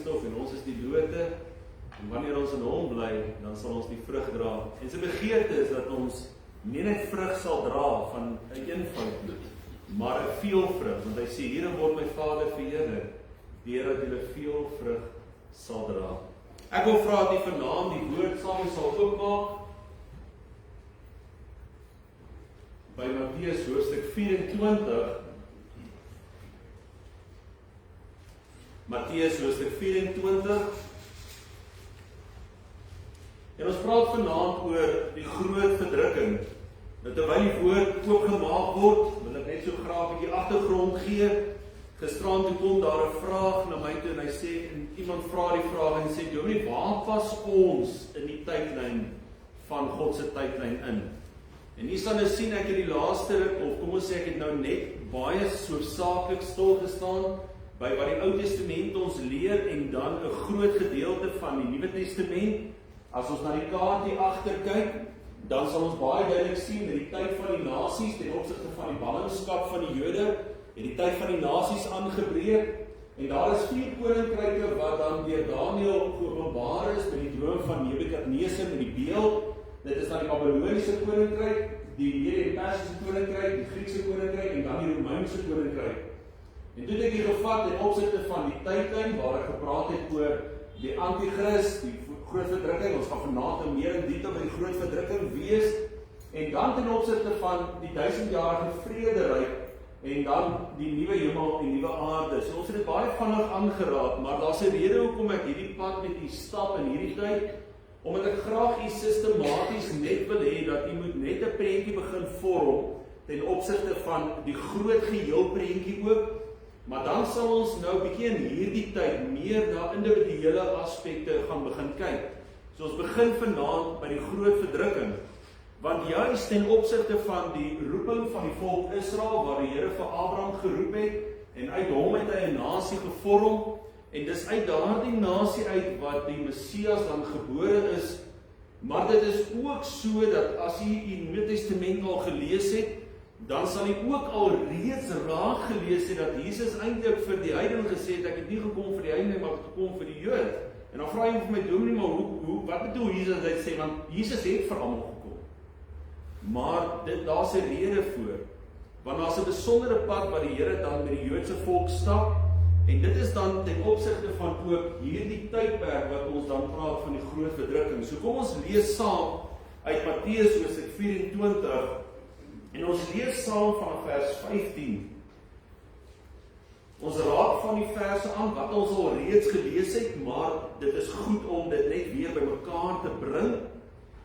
brandstof en ons is die lote, en wanneer ons in hom bly, dan sal ons die vrug dra. En sy begeerte is dat ons nie net vrug sal dra van 'n eenvoud, maar 'n veel vrug, want hy sê, hierin word my Vader verheerlik, deur dat julle veel vrug sal dra. Ek wil vra dat jy vanaand die woord saam sal oopmaak, by Matteus hoofstuk 24, Matteus hoofstuk 24, en ons praat vanaand oor die groot verdrukking. Nou terwyl die woord oopgemaak word, wil ek net so graag 'n bietjie agtergrond gee. Gisteraan toe kom daar 'n vraag na my toe en hy sê, en iemand vra die vraag en sê, Johnny, waar pas ons in die tydlyn van God se tydlyn in? En hier sal nou sien ek in die laaste ruk, of kom ons sê ek het nou net baie hoofsaaklik stil gestaan by wat die Ou Testament ons leer en dan 'n groot gedeelte van die Nuwe Testament. As ons na die kaart hier agter kyk, dan sal ons baie duidelik sien dat die tyd van die nasies ten opsigte van die ballingskap van die Jode en die tyd van die nasies aangebreek. En daar is 4 koninkryke wat dan deur Daniël geopenbaar is met die droom van Nebukadneser met die beeld. Dit is dan die Babyloniese koninkryk, die Mede- en Persiese koninkryk, die Griekse koninkryk en dan die Romeinse koninkryk. En toe het ek hier gevat ten opsigte van die tydlyn waar ek gepraat het oor die Antichrist, die groot verdrukking. Ons gaan vanaand meer in detail by die groot verdrukking wees. En dan ten opsigte van die 1000-jarige vrederyk en dan die nuwe hemel en nuwe aarde. So ons het dit baie vinnig aangeraak, maar daar's 'n rede hoekom ek hierdie pad met u stap in hierdie tyd, omdat ek graag u sistematies net wil hê dat u moet net 'n prentjie begin vorm ten opsigte van die groot geheel prentjie ook. Maar dan sal ons nou bietjie in hierdie tyd meer na individuele aspekte gaan begin kyk. So ons begin vanaand by die groot verdrukking. Want juis ten opsigte van die roeping van die volk Israel, waar die Here vir Abraham geroep het, en uit hom het hy 'n nasie gevorm, en dis uit daardie nasie uit wat die Messias dan gebore is. Maar dit is ook so dat as jy die Nuwe Testament al gelees het, dan sal jy ook al reeds raak gelees het dat Jesus eintlik vir die heidene gesê het, ek het nie gekom vir die heidene, maar gekom vir die Jood. En dan vra jy vir my, Dominee, maar wat bedoel Jesus as hy sê, want Jesus het vir almal gekom. Maar daar's 'n rede voor, want daar's 'n besondere pad wat die Here dan met die Joodse volk stap, en dit is dan ten opsigte van ook hierdie tydperk wat ons dan praat van die groot verdrukking. So kom ons lees saam uit Matteus hoofstuk 24, en ons lees saam van vers 15. Ons raak van die verse aan wat ons al reeds gelees het, maar dit is goed om dit net weer by mekaar te bring.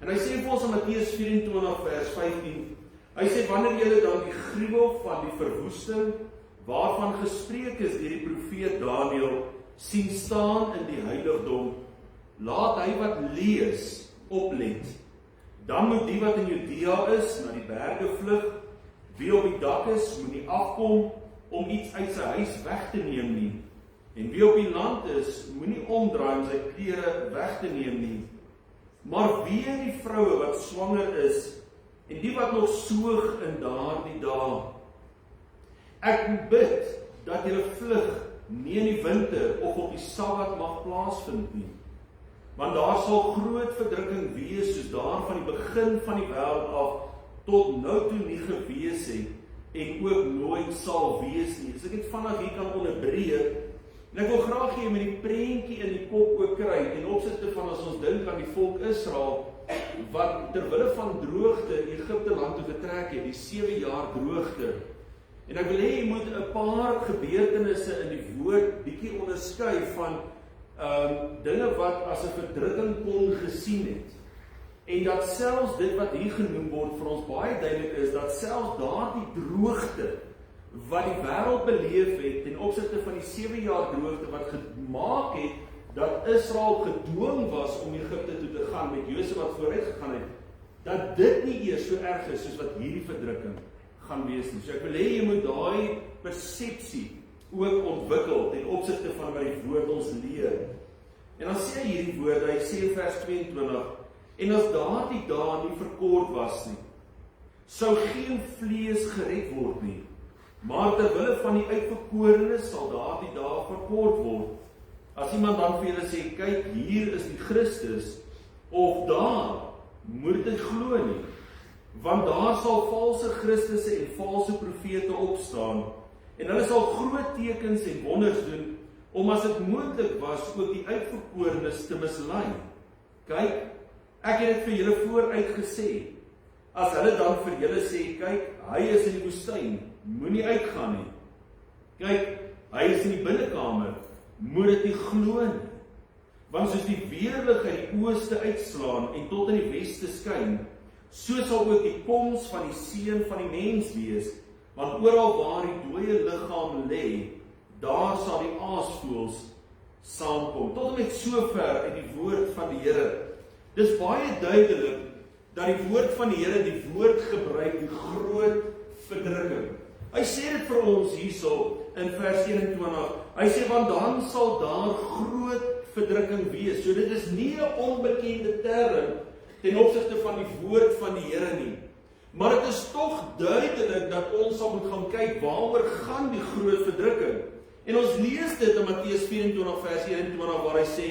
En hy sê vir ons in Matteus 24 vers 15, hy sê, wanneer julle dan die gruwel van die verwoesting, waarvan gespreek is deur die profeet Daniël, sien staan in die heiligdom, laat hy wat lees oplet. Dan moet die wat in Judea is, na die berge vlug, wie op die dak is, moet nie afkom om iets uit sy huis weg te neem nie. En wie op die land is, moet nie omdraai om sy klere weg te neem nie. Maar wie die vroue wat swanger is, en die wat nog soog in daardie dae. Ek bid dat julle vlug nie in die winter of op die Sabbat mag plaasvind nie. Want daar sal groot verdrukking wees, soos daar van die begin van die wêreld af, tot nou toe nie gewees het, en ook nooit sal wees nie. So ek het vanaf hier kan onderbreek, en ek wil graag hê met die prentjie in die kop ook kry, en opsigte van as ons dink aan die volk Israel, wat terwille van droogte Egipte land toe getrek het, die 7 jaar droogte. En ek wil hê jy moet 'n paar gebeurtenisse in die woord bietjie onderskei van dinge wat as 'n verdrukking kon gesien het. En dat selfs dit wat hier genoem word vir ons baie duidelik is, dat selfs daardie droogte wat die wêreld beleef het ten opsigte van die 7 jaar droogte wat gemaak het dat Israel gedwing was om Egipte toe te gaan met Josef wat vooruit gegaan het, dat dit nie eers so erg is soos wat hierdie verdrukking gaan wees nie. So ek wil hê jy moet daai persepsie ook ontwikkel ten opsigte van wat die woord ons leer. En dan sê hy hierdie woorde, hy sê in vers 22, en as daardie dae nie verkort was nie, sou geen vlees gered word nie, maar terwille van die uitverkorenes sal daardie dae verkort word. As iemand dan vir julle sê, kyk, hier is die Christus, of daar, moet dit glo nie. Want daar sal valse Christusse en valse profete opstaan, en hulle sal groot tekens en wonders doen, om as dit moontlik was, ook die uitverkorenes te mislei. Kyk, ek het dit vir julle vooruit gesê. As hulle dan vir julle sê, kyk, hy is in die woestyn, moenie uitgaan nie. Kyk, hy is in die binnekamer, moet dit nie glo nie. Want soos die weerlig uit die ooste uitslaan en tot in die weste skyn, so sal ook die koms van die seun van die mens wees, want oral waar die dooie liggaam lê, daar sal die aasvoëls saamkom. Tot en met sover uit die woord van die Here. Dis baie duidelik dat die woord van die Here die woord gebruik, die groot verdrukking. Hy sê dit vir ons hierso in vers 21. Hy sê, want dan sal daar groot verdrukking wees. So dit is nie 'n onbekende term ten opsigte van die woord van die Here nie. Maar dit is tog duidelik dat ons sal moet gaan kyk waaroor gaan die groot verdrukking. En ons lees dit in Matteus 24 vers 21 waar hy sê,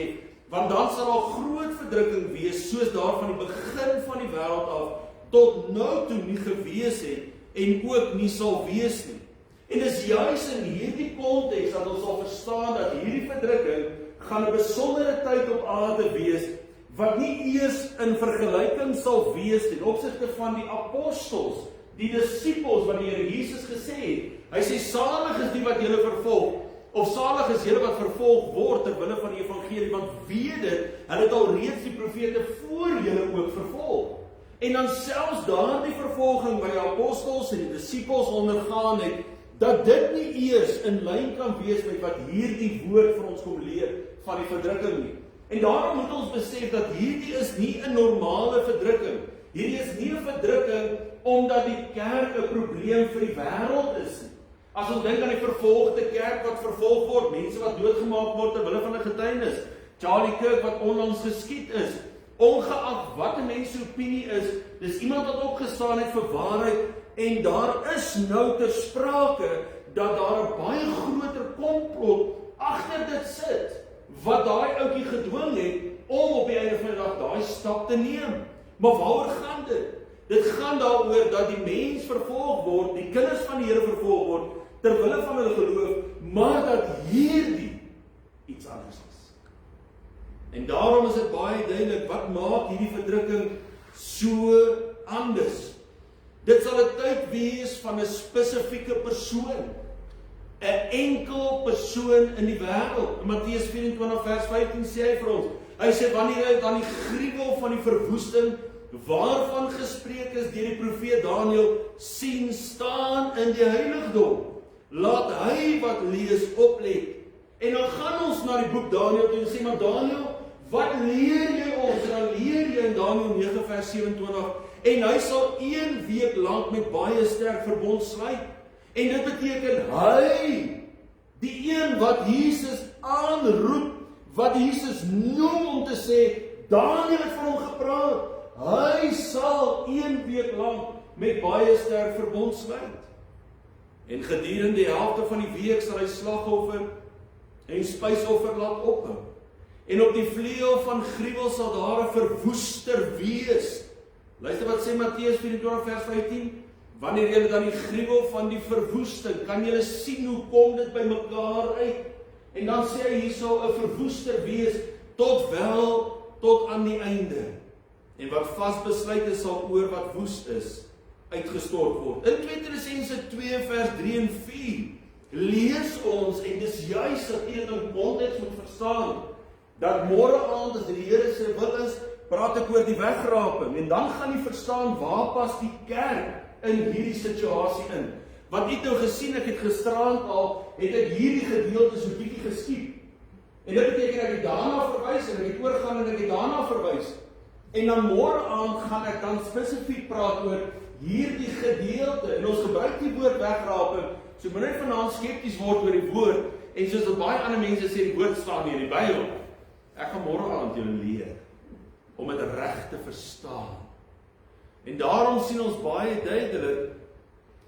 want dan sal daar groot verdrukking wees, soos daar van die begin van die wêreld af tot nou toe nie gewees het en ook nie sal wees nie. En dis juis in hierdie konteks dat ons sal verstaan dat hierdie verdrukking gaan 'n besondere tyd op aarde wees, wat nie eers in vergelyking sal wees ten opsigte van die apostels, die disippels wat die Here Jesus gesê het. Hy sê, salig is die wat julle vervolg, of salig is julle wat vervolg word ter wille van die evangelie, want weet dit, hulle het al reeds die profete voor julle ook vervolg. En dan selfs daardie vervolging by die apostels en die disippels ondergaan het, dat dit nie eers in lyn kan wees met wat hierdie woord vir ons kom leer van die verdrukking nie. En daarom moet ons besef dat hierdie is nie 'n normale verdrukking. Hierdie is nie 'n verdrukking omdat die kerk 'n probleem vir die wêreld is nie. As ons dink aan die vervolgde kerk wat vervolg word, mense wat doodgemaak word ter wille van 'n getuienis, Charlie Kirk wat onlangs geskiet is, ongeag wat 'n mens se opinie is, dis iemand wat opgestaan het vir waarheid, en daar is nou ter sprake dat daar 'n baie groter komplot agter dit sit, wat daai ouetjie gedwing het om op die einde van die dag daai stap te neem. Maar waaroor gaan dit? Dit gaan daaroor dat die mens vervolg word, die kinders van die Here vervolg word, ter wille van hulle geloof, maar dat hierdie iets anders is. En daarom is dit baie duidelik, wat maak hierdie verdrukking so anders? Dit sal 'n tyd wees van 'n spesifieke persoon, 'n enkel persoon in die wêreld. In Matteus 24 vers 15 sê hy vir ons, hy sê, wanneer hy dan die gruwel van die verwoesting, waarvan gespreek is deur die profeet Daniël, sien staan in die heiligdom, laat hy wat lees oplet. En dan gaan ons na die boek Daniël toe en sê, maar Daniël, wat leer jy ons? En dan leer jy in Daniël 9 vers 27, en hy sal 1 week lank met baie sterk verbond sluit. En dit beteken hy, die een wat Jesus aanroep, wat Jesus noem om te sê, Daniël het vir hom gepraat, hy sal 1 week lank met baie sterk verbond sluit. En gedurende die helfte van die week sal hy slagoffer en spysoffer laat ophou. En op die vleuel van gruwel sal daar 'n verwoester wees. Luister wat sê Matteus 24 vers 15. Wanneer julle dan die gruwel van die verwoesting, kan julle sien hoe kom dit by mekaar uit. En dan sê hy hier sal 'n verwoester wees tot aan die einde. En wat vasbesluit is sal oor wat woes is uitgestort word. In 2 Tessalonisense 2 vers 3 en 4 lees ons, en dis juis dat jy dit in konteks moet verstaan, dat môre aand as die Here se wil is, praat ek oor die wegraping, en dan gaan jy verstaan waar pas die kerk in hierdie situasie in. Want jy het nou gesien, ek het gisterand al, het ek hierdie gedeelte so bietjie geskiep. En dit beteken ek het daarna verwys, en ek het oorgaan en ek het daarna verwys. En dan môre aand gaan ek dan spesifiek praat oor hierdie gedeelte, en ons gebruik die woord wegraping, so moet net vanaand skepties word oor die woord, en soos wat baie ander mense sê, die woord staan hier in die Bybel. Ek gaan môre aand julle leer, om dit reg te verstaan. En daarom sien ons baie duidelik,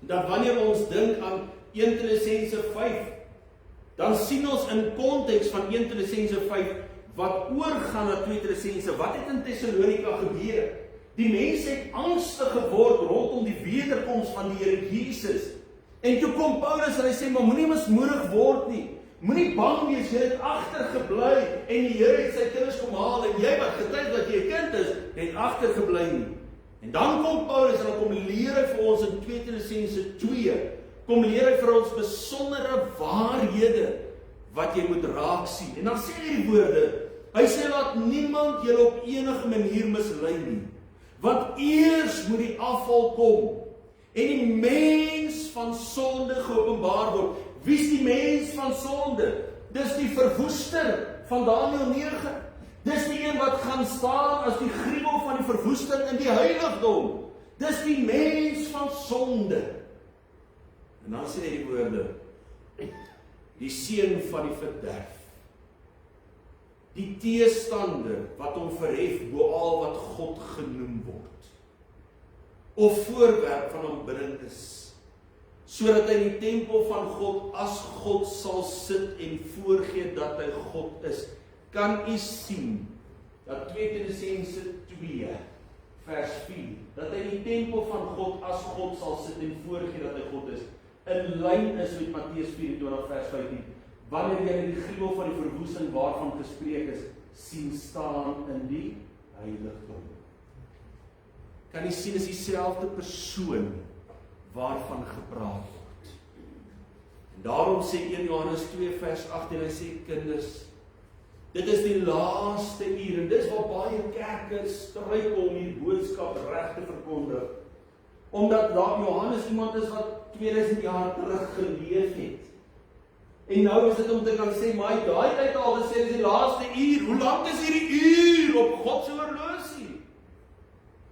dat wanneer ons dink aan 1 Tessalonisense 5, dan sien ons in konteks van 1 Tessalonisense 5, wat oorgaan na 2 Tessalonisense, wat het in Thessalonika gebeur? Die mense het angstig geword rondom die wederkoms van die Here Jesus. En toe kom Paulus en hy sê, maar moenie mismoedig word nie. Moenie bang wees, jy het agtergebly en die Here het sy kinders kom haal en jy wat getuig dat jy 'n kind is, het agtergebly nie. En dan kom Paulus en dan kom leer hy vir ons in 2 Tessalonisense 2, kom leer hy vir ons besondere waarhede wat jy moet raak sien. En dan sê hy die woorde, hy sê laat niemand julle op enige manier mislei nie. Want eers moet die afval kom en die mens van sonde geopenbaar word. Wie is die mens van sonde? Dis die verwoester van Daniël 9. Dis die een wat gaan staan as die gruwel van die verwoesting in die heiligdom. Dis die mens van sonde. En dan sê hy die woorde, die seun van die verderf. Die teestander wat hom verhef bo al wat God genoem word. Of voorwerp van aanbidding is. Sodat hy in die tempel van God as God sal sit en voorgee dat hy God is. Kan u sien dat 2 Tessalonisense 2 vers 4, dat hy in die tempel van God as God sal sit en voorgee dat hy God is, in lyn is met Matteus 24 vers 15, wanneer jy die gruwel van die verwoesting waarvan gespreek is, sien staan in die heiligdom. Kan jy sien, is dieselfde persoon waarvan gepraat word. En daarom sê 1 Johannes 2 vers 18, hy sê, kinders, dit is die laaste uur, en dis waar baie kerke struikel om die boodskap reg te verkondig, omdat daar Johannes iemand is wat 2000 jaar terug geleef het. En nou is dit om te kan sê, maar hy daai tyd al gesê, dit is die laaste uur, hoe lang is hierdie uur op God se horlosie?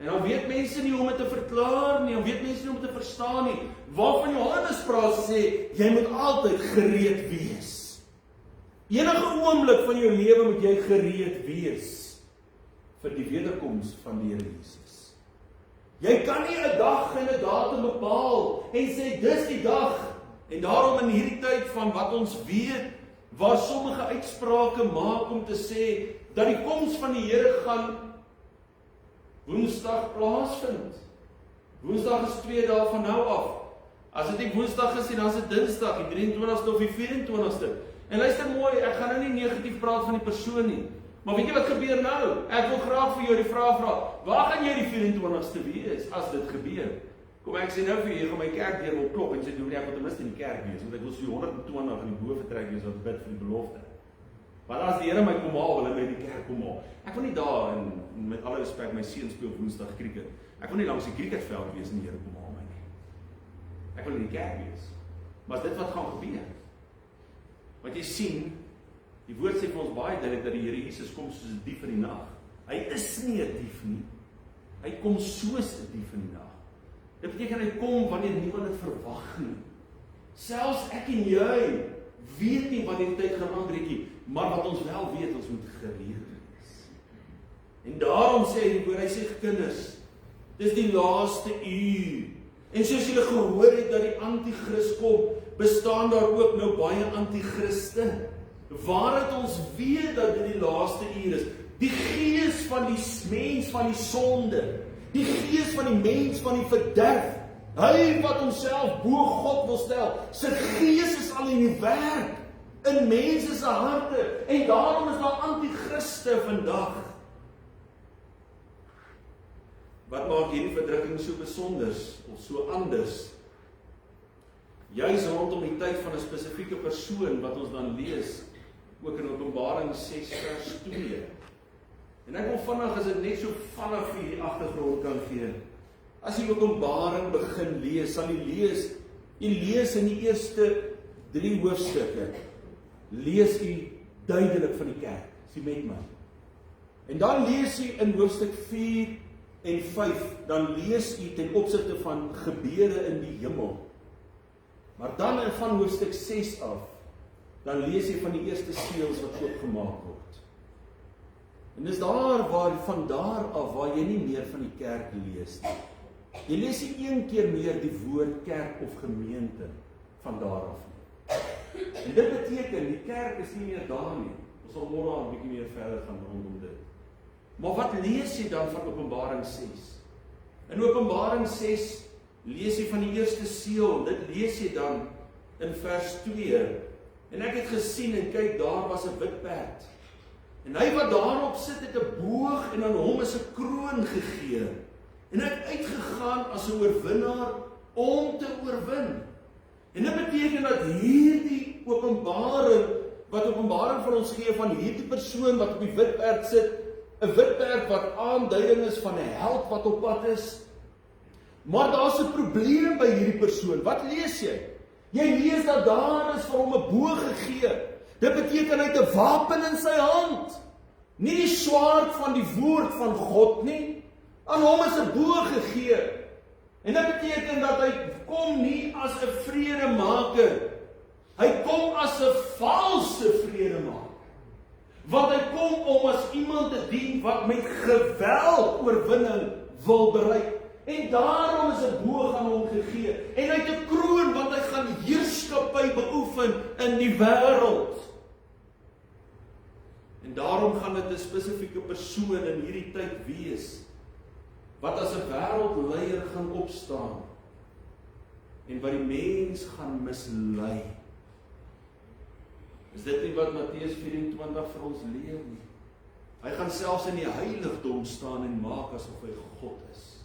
En dan weet mense nie hoe om dit te verklaar nie, dan weet mense nie hoe om te verstaan nie, waarvan Johannes praat sê, jy moet altyd gereed wees. Enige oomblik van jou lewe moet jy gereed wees vir die wederkoms van die Here Jesus. Jy kan nie 'n dag en 'n datum bepaal en sê dis die dag. En daarom in hierdie tyd van wat ons weet, waar sommige uitsprake maak om te sê dat die koms van die Here gaan Woensdag plaasvind. Woensdag is 2 dae van nou af. As dit nie Woensdag is nie, dan is dit Dinsdag, die 23ste of die 24ste. En luister mooi, ek gaan nou nie negatief praat van die persoon nie. Maar weet jy wat gebeur nou? Ek wil graag vir jou die vraag vra, waar gaan jy die 24ste wees as dit gebeur? Kom ek sê nou vir jy, gaan my kerk deur wil klop en sê doen ek wil ten minste in die kerk wees, want ek wil so 120 in die boventrek wees wat bid vir die belofte. Want as die Here my kom haal, wil hy my in die kerk kom haal. Ek wil nie daar en met alle respek my seun speel Woensdag krieket. Ek wil nie langs die kriketveld wees en die Here kom haal my nie. Ek wil in die kerk wees. Maar is dit wat gaan gebeur? Want jy sien, die woord sê vir ons baie duidelik dat die Here Jesus kom soos 'n dief in die nag. Hy is nie 'n dief nie. Hy kom soos 'n dief in die nag. Dit beteken hy kom wanneer niemand dit verwag nie. Selfs ek en jy weet nie wanneer die tyd gaan aanbreek nie, maar wat ons wel weet, ons moet gereed wees. En daarom sê hy die woord, hy sê kinders, dis die laaste uur. En soos julle gehoor het dat die anti-kris kom, bestaan daar ook nou baie anti-kriste. Waaruit ons weet dat dit die laaste uur is. Die gees van die mens van die sonde, die gees van die mens van die verderf, hy wat homself bo God wil stel, sy gees is al in die werk, in mense se harte, en daarom is daar anti-kriste vandag. Wat maak hierdie verdrukking so besonders, of so anders? Juis rondom die tyd van 'n spesifieke persoon, wat ons dan lees, ook in Openbaring 6 vers 2. En ek wil vinnig, as dit net so vinnig vir die agtergrond kan gee. As jy Openbaring begin lees, sal jy lees in die eerste 3 hoofstukke, lees jy duidelik van die kerk, is jy met my. En dan lees jy in hoofstuk 4 en 5, dan lees jy ten opsigte van gebeure in die hemel. Maar dan van hoofstuk 6 af, dan lees jy van die eerste seels wat oopgemaak word. En dis van daar af waar jy nie meer van die kerk lees nie. Jy lees nie een keer meer die woord kerk of gemeente van daar af nie. En dit beteken, die kerk is nie meer daar nie. Ons sal môre aan 'n bietjie meer verder gaan rondom dit. Maar wat lees jy dan van Openbaring 6? In Openbaring 6 lees jy van die eerste seël. Dit lees jy dan in vers 2. En ek het gesien en kyk, daar was 'n wit perd. En hy wat daarop sit het 'n boog en aan hom is 'n kroon gegee. En hy het uitgegaan as 'n oorwinnaar om te oorwin. En dit beteken dat hierdie openbaring, wat Openbaring vir ons gee van hierdie persoon wat op die wit perd sit, 'n wit perd wat aanduiding is van 'n held wat op pad is. Maar daar's 'n probleem by hierdie persoon. Wat lees jy? Jy lees dat daar is vir hom 'n boog gegee. Dit beteken hy het 'n wapen in sy hand. Nie die swaard van die woord van God nie. Aan hom is 'n boog gegee. En dit beteken dat hy kom nie as 'n vredemaker. Hy kom as 'n valse vredemaker. Want hy kom om as iemand te dien wat met geweld oorwinning wil bereik. En daarom is 'n boog aan hom gegee. En hy het 'n kroon want hy gaan heerskappy beoefen in die wêreld. En daarom gaan dit 'n spesifieke persoon in hierdie tyd wees wat as 'n wêreldleier gaan opstaan en wat die mens gaan mislei. Is dit nie wat Matteus 24 vir ons leer nie? Hy gaan selfs in die heiligdom staan en maak asof hy God is.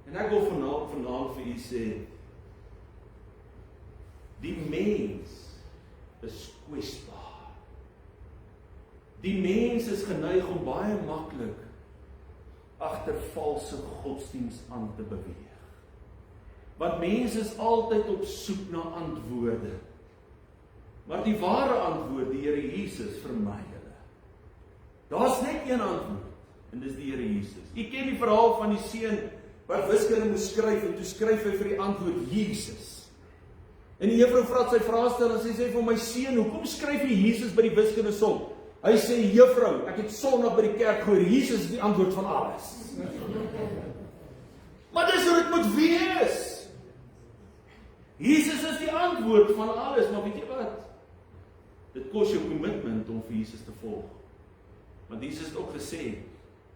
En ek wil vanaand vir u sê, die mens is kwesbaar. Die mens is geneig om baie maklik agter valse godsdiens aan te beweeg. Want mense is altyd op soek na antwoorde. Maar die ware antwoord, die Here Jesus, vermy hulle. Daar's net een antwoord, en dis die Here Jesus. U ken die verhaal van die seun wat wiskunde moes skryf, en toe skryf hy vir die antwoord Jesus. En die juffrou vra sy vraestel, en sy sê vir my seun, hoekom skryf jy Jesus by die wiskunde som? Hy sê, juffrou, ek het Sondag by die kerk gehoor, Jesus is die antwoord van alles. Maar dis hoe dit moet wees. Jesus is die antwoord van alles, maar weet jy wat? Dit kos jou commitment om vir Jesus te volg. Want Jesus het ook gesê,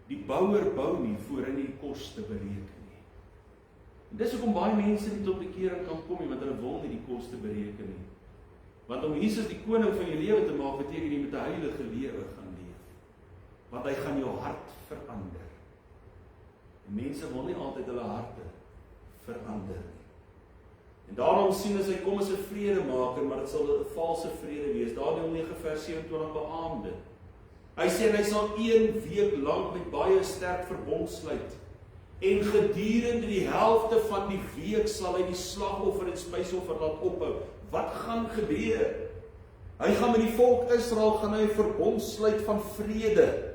die bouer bou nie voor hy nie koste bereken nie. En dis hoekom baie mense nie tot bekering kan kom nie, want hulle wil nie die koste bereken nie. Want om Jesus die koning van jou lewe te maak, beteken jy met 'n heilige lewe gaan leef. Want hy gaan jou hart verander. En mense wil nie altyd hulle harte verander nie. En daarom sien as hy kom as 'n vredemaker, maar dit sal 'n valse vrede wees. Daniël 9 vers 27 beamoed dit. Hy sê hy sal 1 week lank met baie sterk verbond sluit. En gedurende die helfte van die week sal hy die slagoffer en spysoffer laat ophou. Wat gaan gebeur? Hy gaan met die volk Israel gaan hy 'n verbond sluit van vrede.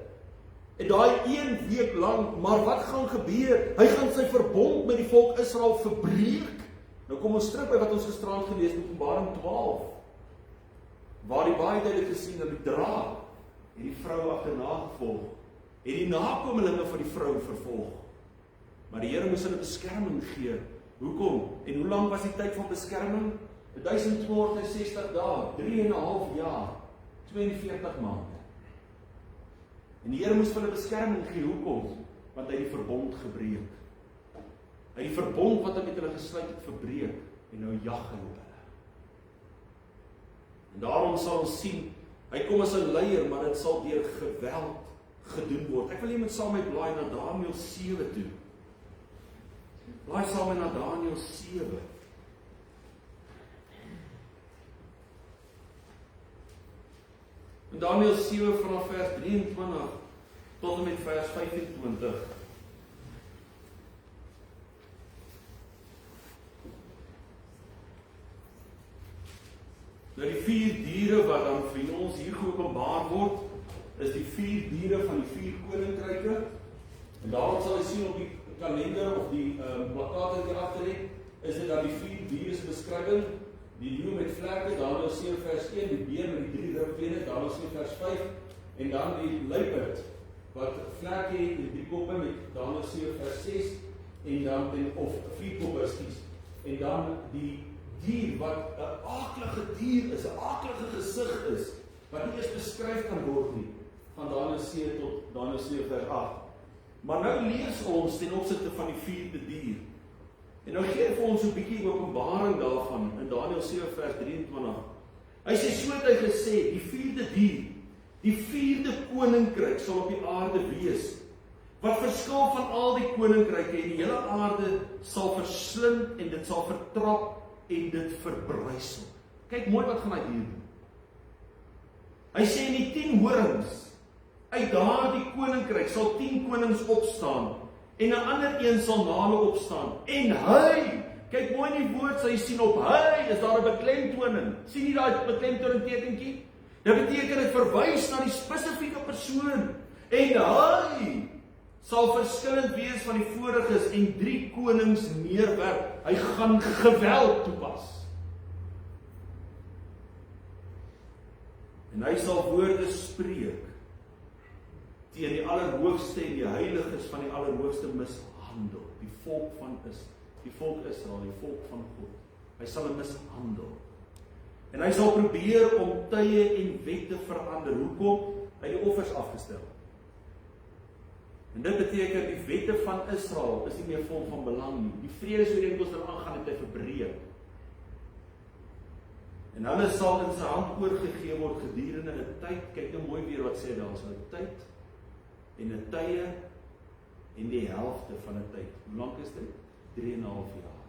En daai 1 week lank, maar wat gaan gebeur? Hy gaan sy verbond met die volk Israel verbreek. Nou kom ons terug by wat ons gisterand gelees het in Openbaring 12. Waar die baie duidelik gesien dat die draak en die vrou agterna gevolg, en die nakomelinge van die vrou vervolg. Maar die Here moes hulle beskerming gee. Hoekom? En hoe lank was die tyd van beskerming? 1260 dae, 3,5 jaar, 42 maande. En die Here moes vir hulle beskerming gee. Hoekom? Want hy het die verbond gebreek. Hy het die verbond wat hy met hulle gesluit het verbreek, en nou jag hy op hulle. En daarom sal ons sien, hy kom as 'n leier, maar dit sal deur geweld gedoen word. Ek wil jy met saam met blaai na Daniël 7 toe. Blaai saam met na Daniël 7. In Daniël 7 vanaf vers 23 tot en met vers 25. Nou die 4 diere wat dan vir ons hier geopenbaar word, is die 4 diere van die 4 koninkryke. En daarom sal jy sien op die kalender of die plakkaat wat hier agter lê, is dit dan die 4 diere se beskrywing. Die leeu met vlerke, Daniël 7 vers 1, die beer met die 3 rugvene, Daniël 7 vers 5, en dan die luiperd wat vlerke het en 3 koppe met Daniël 7 vers 6, en dan of 4 koppe, en dan die dier wat 'n aaklige dier is, 'n aaklige gesig is, wat nie eers beskryf kan word nie, van Daniël 7 tot Daniël 7 vers 8. Maar nou lees ons ten opsigte van die 4de dier. En nou gee hy vir ons 'n bietjie openbaring daarvan in Daniël 7 vers 23. Hy sê, so het hy gesê, die 4de dier, die 4de koninkryk sal op die aarde wees, wat verskil van al die koninkryke, en die hele aarde sal verslind, en dit sal vertrap, en dit verbrysel. Kyk mooi wat gaan hy hier doen. Hy sê in die 10 horings, uit daardie koninkryk sal 10 konings opstaan, en 'n ander een sal na hulle opstaan, en hy, kyk mooi in die woord, sy sien op hy, is daar 'n beklemtoning, sien jy daai beklemtoning tekentjie? Dit beteken dit verwys na die spesifieke persoon, en hy sal verskillend wees van die voriges, en 3 konings neerwerp, hy gaan geweld toepas. En hy sal woorde spreek, teen die Allerhoogste en die heiliges van die Allerhoogste mishandel, die volk Israel, die volk van God. Hy sal hulle mishandel. En hy sal probeer om tye en wette verander. Hoekom? Hy het die offers afgestel. En dit beteken die wette van Israel is nie meer vol van belang nie. Die vredesooreenkoms wat aangaan het hy verbreek. En hulle sal in sy hand oorgegee word gedurende 'n tyd. Kyk nou mooi weer wat sê daar, is 'n tyd en 'n tye en die helfte van 'n tyd. Hoe lank is dit? 3,5 jaar.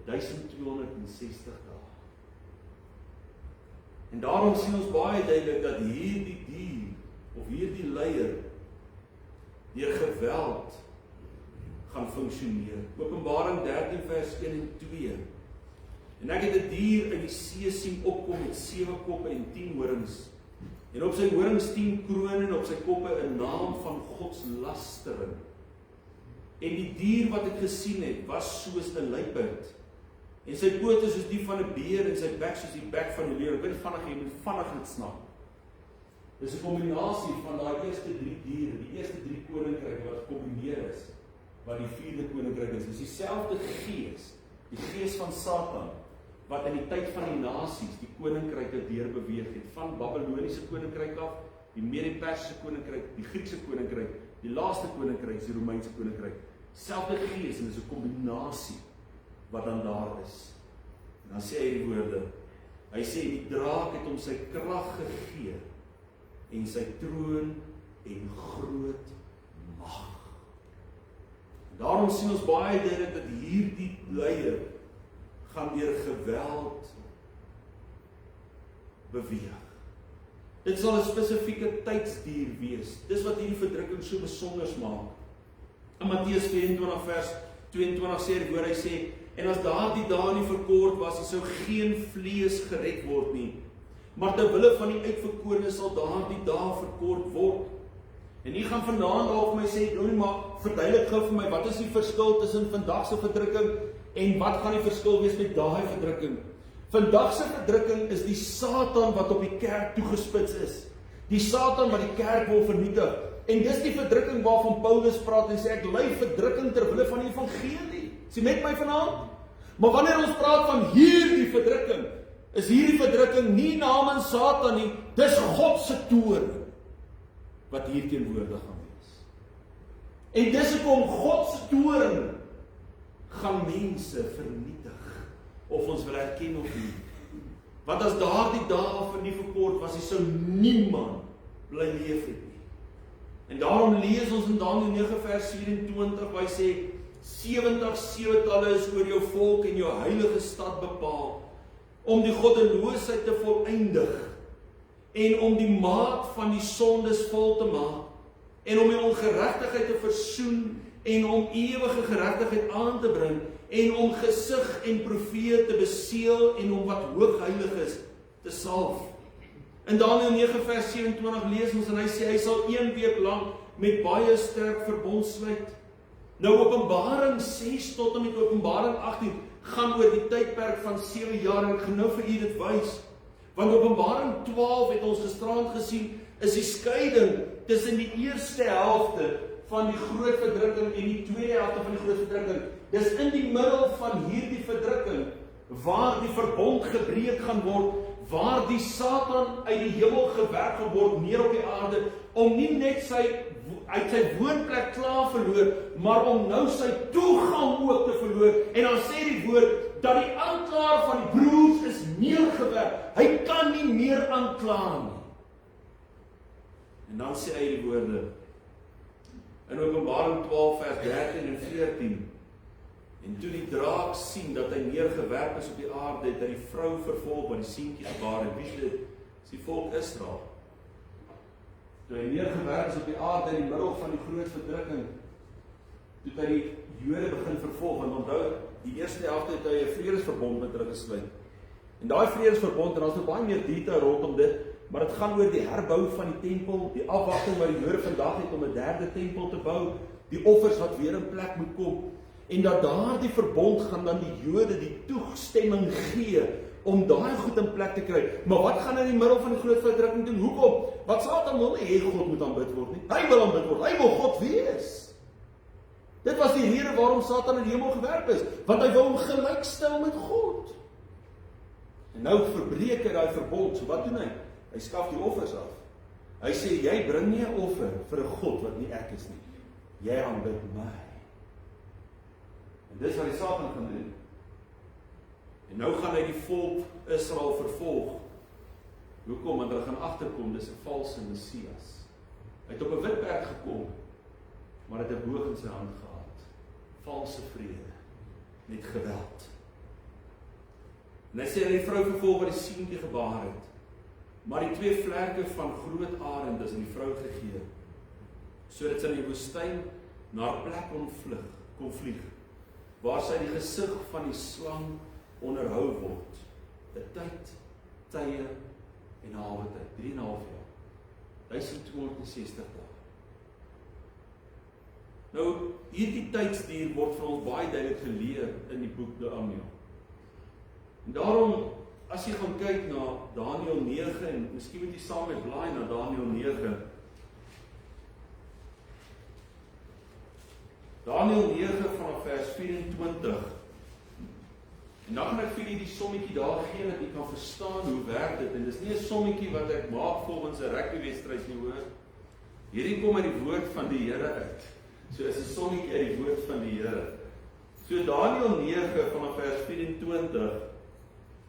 1260 dae. En daarom sien ons baie duidelik dat hierdie dier of hierdie leier deur geweld gaan funksioneer. Openbaring 13 vers 1 en 2. En ek het 'n dier uit die see sien opkom met 7 koppe en 10 horings. En op sy horings 10 krone en op sy koppe 'n naam van godslastering. En die dier wat ek gesien het, was soos 'n luiperd. En sy pote soos die van 'n beer en sy bek soos die bek van 'n leeu. Ek weet vinnig, jy moet vinnig dit snap. Dis 'n kombinasie van daai eerste 3 diere, die eerste 3 koninkryke wat gekombineer is, wat die 4de koninkryk is. Dis dieselfde gees, die gees van Satan, wat in die tyd van die nasies die koninkryke deurbeweeg het, van Babyloniese koninkryk af, die Mede-Persiese koninkryk, die Griekse koninkryk, die laaste koninkryk, die Romeinse koninkryk. Selfde gees, en dis 'n kombinasie wat dan daar is. En dan sê hy die woorde, hy sê die draak het hom sy krag gegee, en sy troon en groot mag. Daarom sien ons baie duidelik dat hierdie leier gaan deur geweld beweeg. Dit sal 'n spesifieke tydsduur wees. Dis wat hierdie verdrukking so besonder maak. In Matteus 24 vers 22 sê die woord, hy sê, en as daardie dae nie verkort was, sou geen vlees gered word nie. Maar ter wille van die uitverkorenes sal daardie dae verkort word. En u gaan vanaand dalk vir my sê, nou nie, maar verduidelik gou vir my, wat is die verskil tussen vandag se verdrukking en wat gaan die verskil wees met daai verdrukking? Vandag se verdrukking is die Satan wat op die kerk toegespits is. Die Satan wat die kerk wil vernietig. En dis die verdrukking waarvan Paulus praat en sê, ek ly verdrukking ter wille van die evangelie. Sien met my vanaand? Maar wanneer ons praat van hierdie verdrukking, is hierdie verdrukking nie namens Satan nie, dis God se toorn wat hier teenwoordig gaan wees. En dis hoekom God se toorn gaan mense vernietig, of ons wil erken of nie. Want as daardie dae vir nie verkort was, sou niemand bly leef het nie. En daarom lees ons in Daniël 9 vers 24, waar hy sê, 70 sewe-talle is oor jou volk en jou heilige stad bepaal, om die goddeloosheid te volëindig, en om die maat van die sondes vol te maak, en om die ongeregtigheid te versoen, en om ewige geregtigheid aan te bring, en om gesig en profeet te beseël, en om wat hoogheilig is, te salf. In Daniël 9 vers 27 lees ons, en hy sê, hy sal 1 week lang met baie sterk verbond sluit. Nou Openbaring 6 tot en met Openbaring 18 gaan oor die tydperk van 7 jaar, en ek gaan nou vir u dit wys. Want Openbaring 12 het ons gisterand gesien, is die skeiding tussen die eerste helfte van die groot verdrukking en die tweede helfte van die groot verdrukking. Dis in die middel van hierdie verdrukking waar die verbond gebreek gaan word, waar die Satan uit die hemel gewerk gaan word neer op die aarde, om nie net uit sy woonplek klaar verloor, maar om nou sy toegang ook te verloor. En dan sê die woord, dat die aanklaer van die broers is neergewerp. Hy kan nie meer aankla nie. En dan sê hy die woorde, in Openbaring 12 vers 13 en 14, en toe die draak sien dat hy neergewerp is op die aarde, het hy die vrou vervolg wat die seentjie gebaar het. Wie is dit? Dis die volk Israel. Toe hy neergewerp is op die aarde in die middel van die groot verdrukking, toe hy die Jode begin vervolg, want onthou, die eerste helfte het hy 'n vredesverbond met hulle gesluit. En daai vredesverbond, en daar is nog baie meer detail rondom dit, maar dit gaan oor die herbou van die tempel, die afwagting wat die Jode vandag het om 'n derde tempel te bou, die offers wat weer in plek moet kom, en dat daardie verbond gaan dan die Jode die toestemming gee om daai goed in plek te kry. Maar wat gaan in die middel van die groot verdrukking doen? Hoekom? Wat Satan wil nie hê God moet aanbid word nie. Hy wil aanbid word. Hy wil God wees. Dit was die rede waarom Satan in die hemel gewerp is, want hy wil hom gelykstel met God. En nou verbreek hy daai verbond. So wat doen hy? Hy skaf die offers af. Hy sê, jy bring nie 'n offer vir 'n God wat nie ek is nie. Jy aanbid my. En dis wat die Satan gaan doen. En nou gaan hy die volk Israel vervolg. Hoekom? Want hulle gaan agterkom, dis 'n valse Messias. Hy het op 'n wit perd gekom, maar het 'n boog in sy hand gehad. Valse vrede, met geweld. En hy sê hy die vrou vervolg wat die seentjie gebaar het, maar die 2 vlerke van groot arend is aan die vrou gegee, sodat sy in die woestyn na 'n plek kon vlieg, waar sy die gesig van die slang onderhou word. 'n tyd, tye en 'n halwe tyd, 3,5 jaar. 1260 dae. Nou, hierdie tydsduur word vir ons baie duidelik geleer in die boek Daniël. En daarom, as jy gaan kyk na Daniël 9, en miskien moet jy saam met blaai na Daniël 9. Daniël 9 vanaf vers 24. En dan gaan ek vir julle die sommetjie daar gee, dat jy kan verstaan hoe werk dit. En dis nie 'n sommetjie wat ek maak volgens 'n rugbywedstryd nie, hoor. Hierdie kom uit die woord van die Here uit. So is 'n sommetjie uit die woord van die Here. So Daniël 9 vanaf vers 24,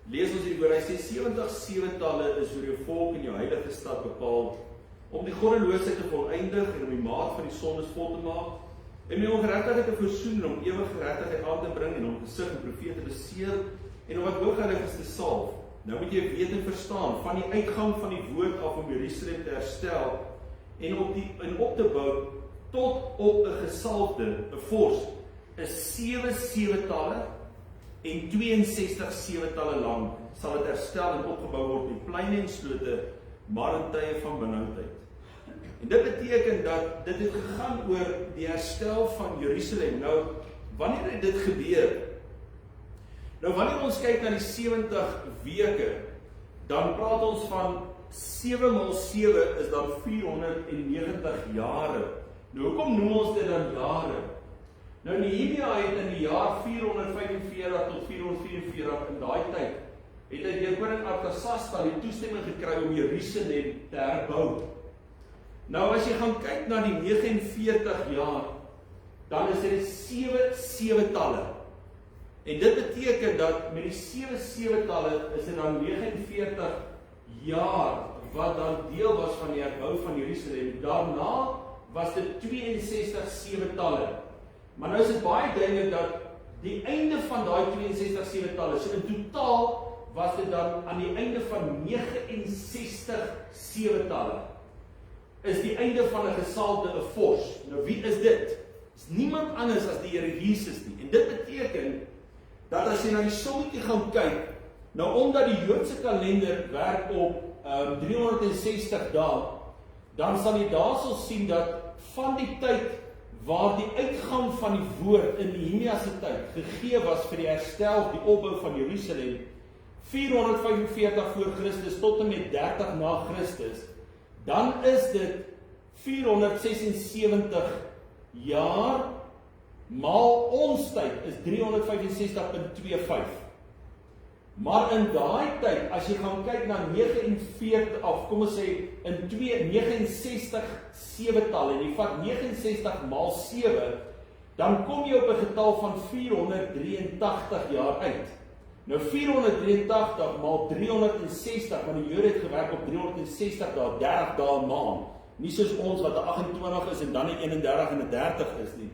lees ons hier oor, hy sê 70 seventalle is oor jou volk en jou heilige stad bepaal, om die goddeloosheid te voleindig en om die maat van die sondes vol te maak, en om ongeregtigheid te versoen, om ewige geregtigheid aan te bring, en om gesig en profeet te beseer, en om wat hooggerig is te salf. Nou moet jy weet en verstaan, van die uitgang van die woord af om Jerusalem te herstel, en op te bou, tot op 'n gesalfde, 'n vors, is 7 seventalle en 62 seventalle lang, sal dit herstel en opgebou word in pleine en slote, maar in tye van benoudheid. En dit beteken dat dit het gegaan oor die herstel van Jerusalem. Nou, wanneer het dit gebeur? Nou, wanneer ons kyk na die 70 weke, dan praat ons van 7 maal 7 is dan 490 jare. Nou, hoekom noem ons dit dan jare? Nou, Nehemia het in die jaar 445 tot 444 in daai tyd, het hy deur koning Artasasta die toestemming gekry om Jerusalem te herbou. Nou, as jy gaan kyk na die 49 jaar, dan is dit 7 seventalle. En dit beteken dat met die 7 seventalle is dit dan 49 jaar, wat dan deel was van die herbou van Jerusalem. Daarna was dit 62 seventalle. Maar nou is dit baie duidelik dat die einde van daai 62 seventalle, so in totaal was dit dan aan die einde van 69 seventalle, is die einde van 'n gesalfde, 'n vors. Nou wie is dit? Is niemand anders as die Here Jesus nie. En dit beteken dat as jy na die sommetjie gaan kyk, nou omdat die Joodse kalender werk op 360 dae, dan sal jy daarso sien dat van die tyd waar die uitgang van die woord in Nehemia se tyd gegee was vir die herstel, die opbou van Jerusalem, 445 voor Christus tot en met 30 na Christus, dan is dit 476 jaar maal ons tyd is 365.25. Maar in daai tyd, as jy gaan kyk na 49, of kom ons sê, in 69 7-tal, en jy vat 69 maal 7, dan kom jy op 'n getal van 483 jaar uit. Nou 483 maal 360, want die Jode het gewerk op 360 dae, 30 dae 'n maand. Nie soos ons wat 'n 28 is en dan 'n 31 en 'n 30 is nie.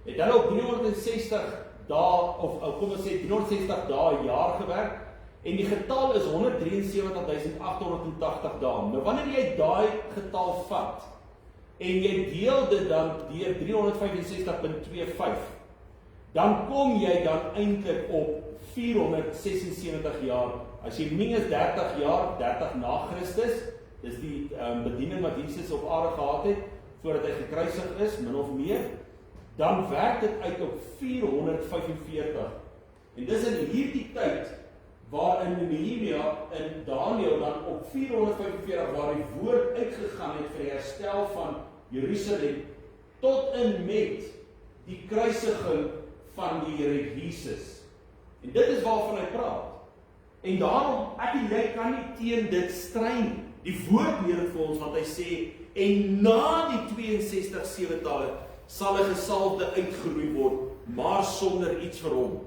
Het hulle op 360 dae, of kom ons sê 360 dae 'n jaar gewerk, en die getal is 173.880 dae. Nou wanneer jy daai getal vat, en jy deel dit dan deur 365.25, dan kom jy dan eintlik op 476 jaar. As jy minus 30 jaar, 30 na Christus, dis die bediening wat Jesus op aarde gehad het, voordat hy gekruisig is, min of meer, dan werk dit uit op 445. En dis in hierdie tyd, waarin Nehemia en Daniël dan op 445, waar die woord uitgegaan het vir die herstel van Jerusalem, tot en met die kruisiging van die Here Jesus. En dit is waarvan hy praat. En daarom, ek en jy kan nie teen dit stry nie. Die woord leer dit vir ons, want hy sê, en na die 62 7-tale sal 'n gesalfde uitgeroei word, maar sonder iets vir hom.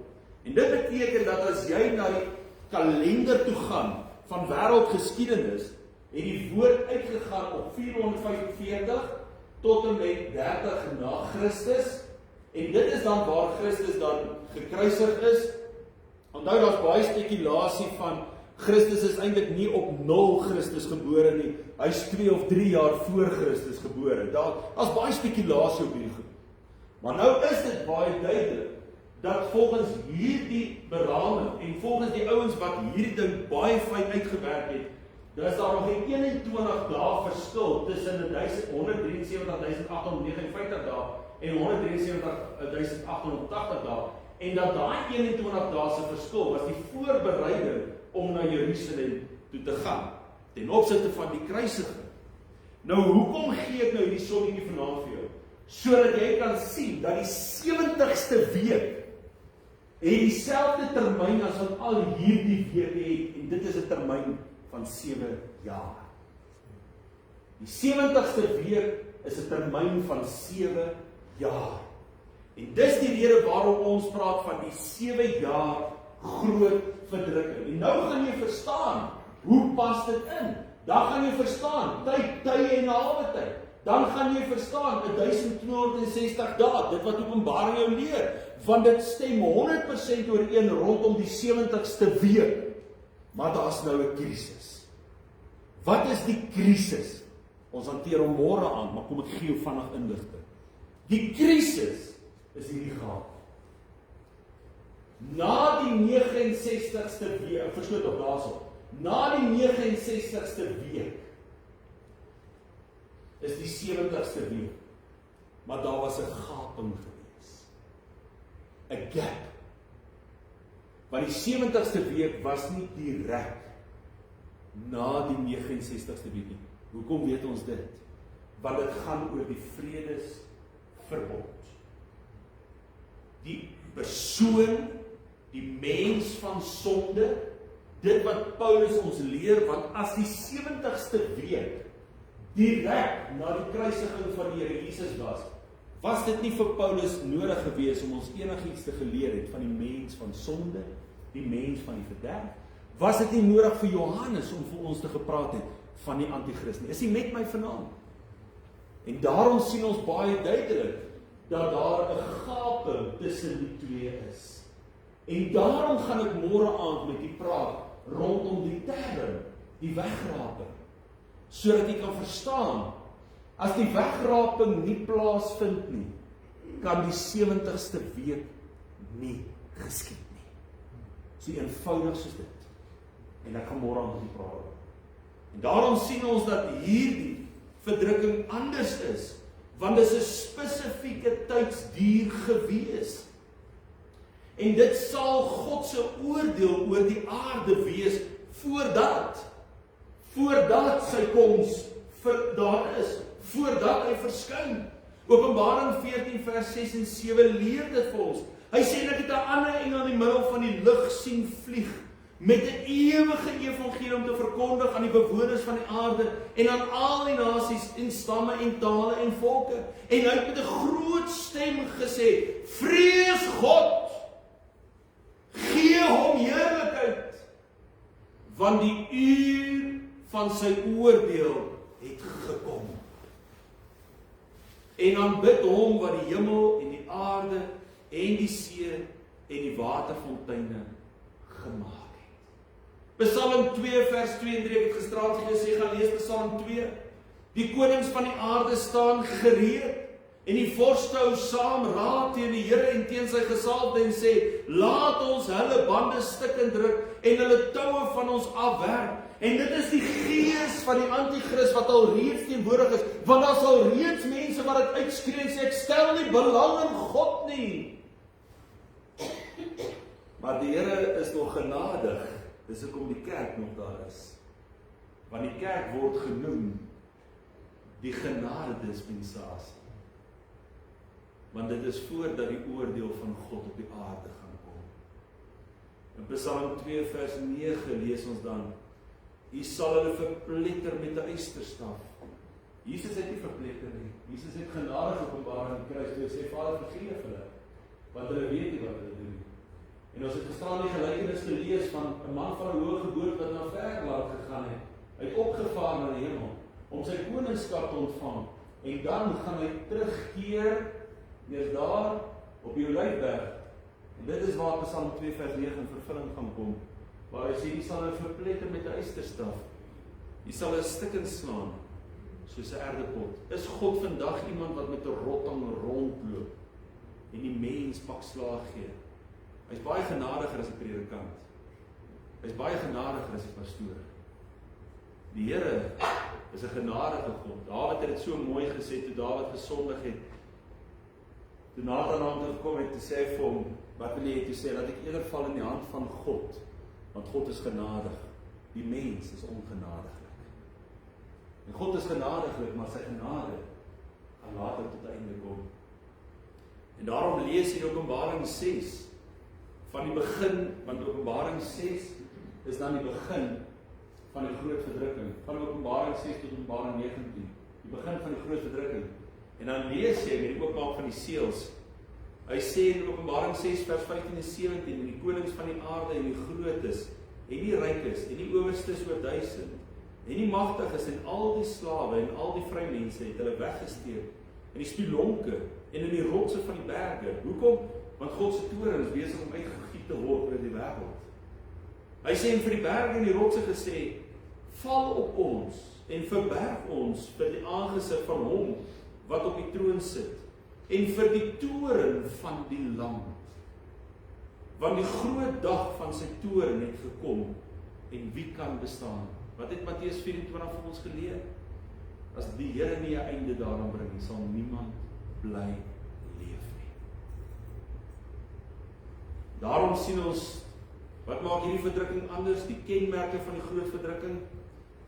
En dit beteken dat as jy na die kalender toe gaan van wêreldgeskiedenis, het die woord uitgegaan op 445 tot en met 30 na Christus, en dit is dan waar Christus dan gekruisig is. Onthou, daar's baie spekulasie van Christus is eintlik nie op 0 Christus gebore nie. Hy's 2 of 3 jaar voor Christus gebore. Daar's baie spekulasie op hierdie goed. Maar nou is dit baie duidelik dat volgens hierdie beraming en volgens die ouens wat hierdie ding baie fyn uitgewerk het, dan is daar nog 21 dae verskil tussen 173.859 dae en 173.880 dae. En dat daai 21 dae se verskil was die voorbereiding om na Jerusalem toe te gaan, ten opsigte van die kruisiging. Nou, hoekom gee ek nou hierdie sommetjie vanaand vir jou? Sodat jy kan sien dat die 70ste week het dieselfde termyn as wat al hierdie weke het, en dit is 'n termyn van 7 jaar. Die 70ste week is 'n termyn van 7 jaar. En dis die rede waarom ons praat van die 7 jaar groot verdrukking. En nou gaan jy verstaan, hoe pas dit in? Dan gaan jy verstaan, tye en 'n halwe tyd. Dan gaan jy verstaan, 1260 dae, dit wat Openbaring jou leer, want dit stem 100% ooreen rondom die 70ste week. Maar daar's nou 'n krisis. Wat is die krisis? Ons hanteer hom môre aan, maar kom ek gee jou vinnig inligting. Die krisis is hierdie gehad. Na die 69ste week, versloot op daarso, na die 69ste week, is die 70ste week, maar daar was 'n gaping gewees. 'n gap. Want die 70ste week was nie direk na die 69ste week nie. Hoekom weet ons dit? Want dit gaan oor die vredesverbond. Die persoon, die mens van sonde, dit wat Paulus ons leer, want as die 70ste week direk na die kruisiging van die Here Jesus was dit nie vir Paulus nodig gewees om ons enigiets te geleer het van die mens van sonde, die mens van die verderf? Was dit nie nodig vir Johannes om vir ons te gepraat het van die antichrist nie? Is hy met my vanaand? En daarom sien ons baie duidelik dat daar 'n gaping tussen die twee is. En daarom gaan ek môre aand met u praat rondom die term, die wegraping, sodat jy kan verstaan, as die wegraping nie plaasvind nie, kan die 70ste week nie geskied nie. So eenvoudig soos dit. En ek gaan môre aand met u praat. En daarom sien ons dat hierdie verdrukking anders is, want dit is 'n spesifieke tydsduur gewees. En dit sal God se oordeel oor die aarde wees voordat sy koms daar is, voordat hy verskyn. Openbaring 14 vers 6 en 7 leer dit vir ons. Hy sê, ek het 'n ander engel in die middel van die lug sien vlieg, met 'n ewige evangelie om te verkondig aan die bewoners van die aarde en aan al die nasies en stamme en tale en volke. En hy het met 'n groot stem gesê: "Vrees God, gee hom heerlikheid, want die uur van sy oordeel het gekom. En aanbid hom wat die hemel en die aarde en die see en die waterfonteine gemaak." Psalm 2 vers 2 en 3, ek het gisteraand gesê, gaan lees Psalm 2. Die konings van die aarde staan gereed, en die vorste hou saam raad teen die Here en teen sy gesalfde en sê: "Laat ons hulle bande stukkend druk en hulle toue van ons afwerp." En dit is die gees van die anti-kris wat al reeds teenwoordig is, want daar sal reeds mense wat dit uitskree en sê: "Ek stel nie belang in God nie." Maar die Here is nog genadig. Dis hoekom die kerk nog daar is. Want die kerk word genoem die genade-dispensasie. Want dit is voordat die oordeel van God op die aarde gaan kom. In Psalm 2 vers 9 lees ons dan: "U sal hulle verpletter met 'n ysterstaf." Jesus het nie verpletter nie. Jesus het genade geopenbaar in Christus. Hy sê: "Vader, vergeef hulle, want hulle weet nie wat hulle doen." En ons het gister die gelykenis gelees van 'n man van 'n hoë geboorte wat na ver land gegaan het. Hy het opgevaar na die hemel om sy koningskap te ontvang. En dan gaan hy terugkeer eers daar op die Olyfberg. En dit is waar Psalm 2 vers 9 in vervulling gaan kom, waar hy sê: "U sal hulle verpletter met 'n ysterstaf. U sal hulle stukkend slaan soos 'n erdepot." Is God vandag iemand wat met 'n rotting rondloop en die mens pak slaag gee? Hy's baie genadiger as 'n predikant. Hy's baie genadiger as 'n pastoor. Die Here is 'n genadige God. Dawid het dit so mooi gesê toe Dawid gesondig het. Toe Nathan aan hom gekom het, toe sê hy vir hom: "Wat wil jy?" Toe sê hy: "Dat ek eerder val in die hand van God, want God is genadig. Die mens is ongenadiglik." En God is genadiglik, maar sy genade gaan later tot einde kom. En daarom lees jy in Openbaring 6 van die begin, want Openbaring 6 is dan die begin van die groot verdrukking, van Openbaring 6 tot Openbaring 19, die begin van die groot verdrukking. En dan lees jy met die oopmaak van die seels. Hy sê in Openbaring 6 vers 15 en 17, "En die konings van die aarde en die grootes en die rykes en die owerstes oor 1000 en die magtiges en al die slawe en al die vrymense het hulle weggesteek in die spilonke en in die rotse van die berge." Hoekom? Want God se toorn is besig om uitgegiet te word oor die wêreld. Hy sê en vir die berge en die rotse gesê: "Val op ons en verberg ons vir die aangesig van hom wat op die troon sit en vir die toorn van die Lam. Want die groot dag van sy toorn het gekom en wie kan bestaan?" Wat het Matteus 24 vir ons geleer? As die Here nie 'n einde daaraan bring, sal niemand bly leef nie. Daarom sien ons, wat maak hierdie verdrukking anders? Die kenmerke van die groot verdrukking.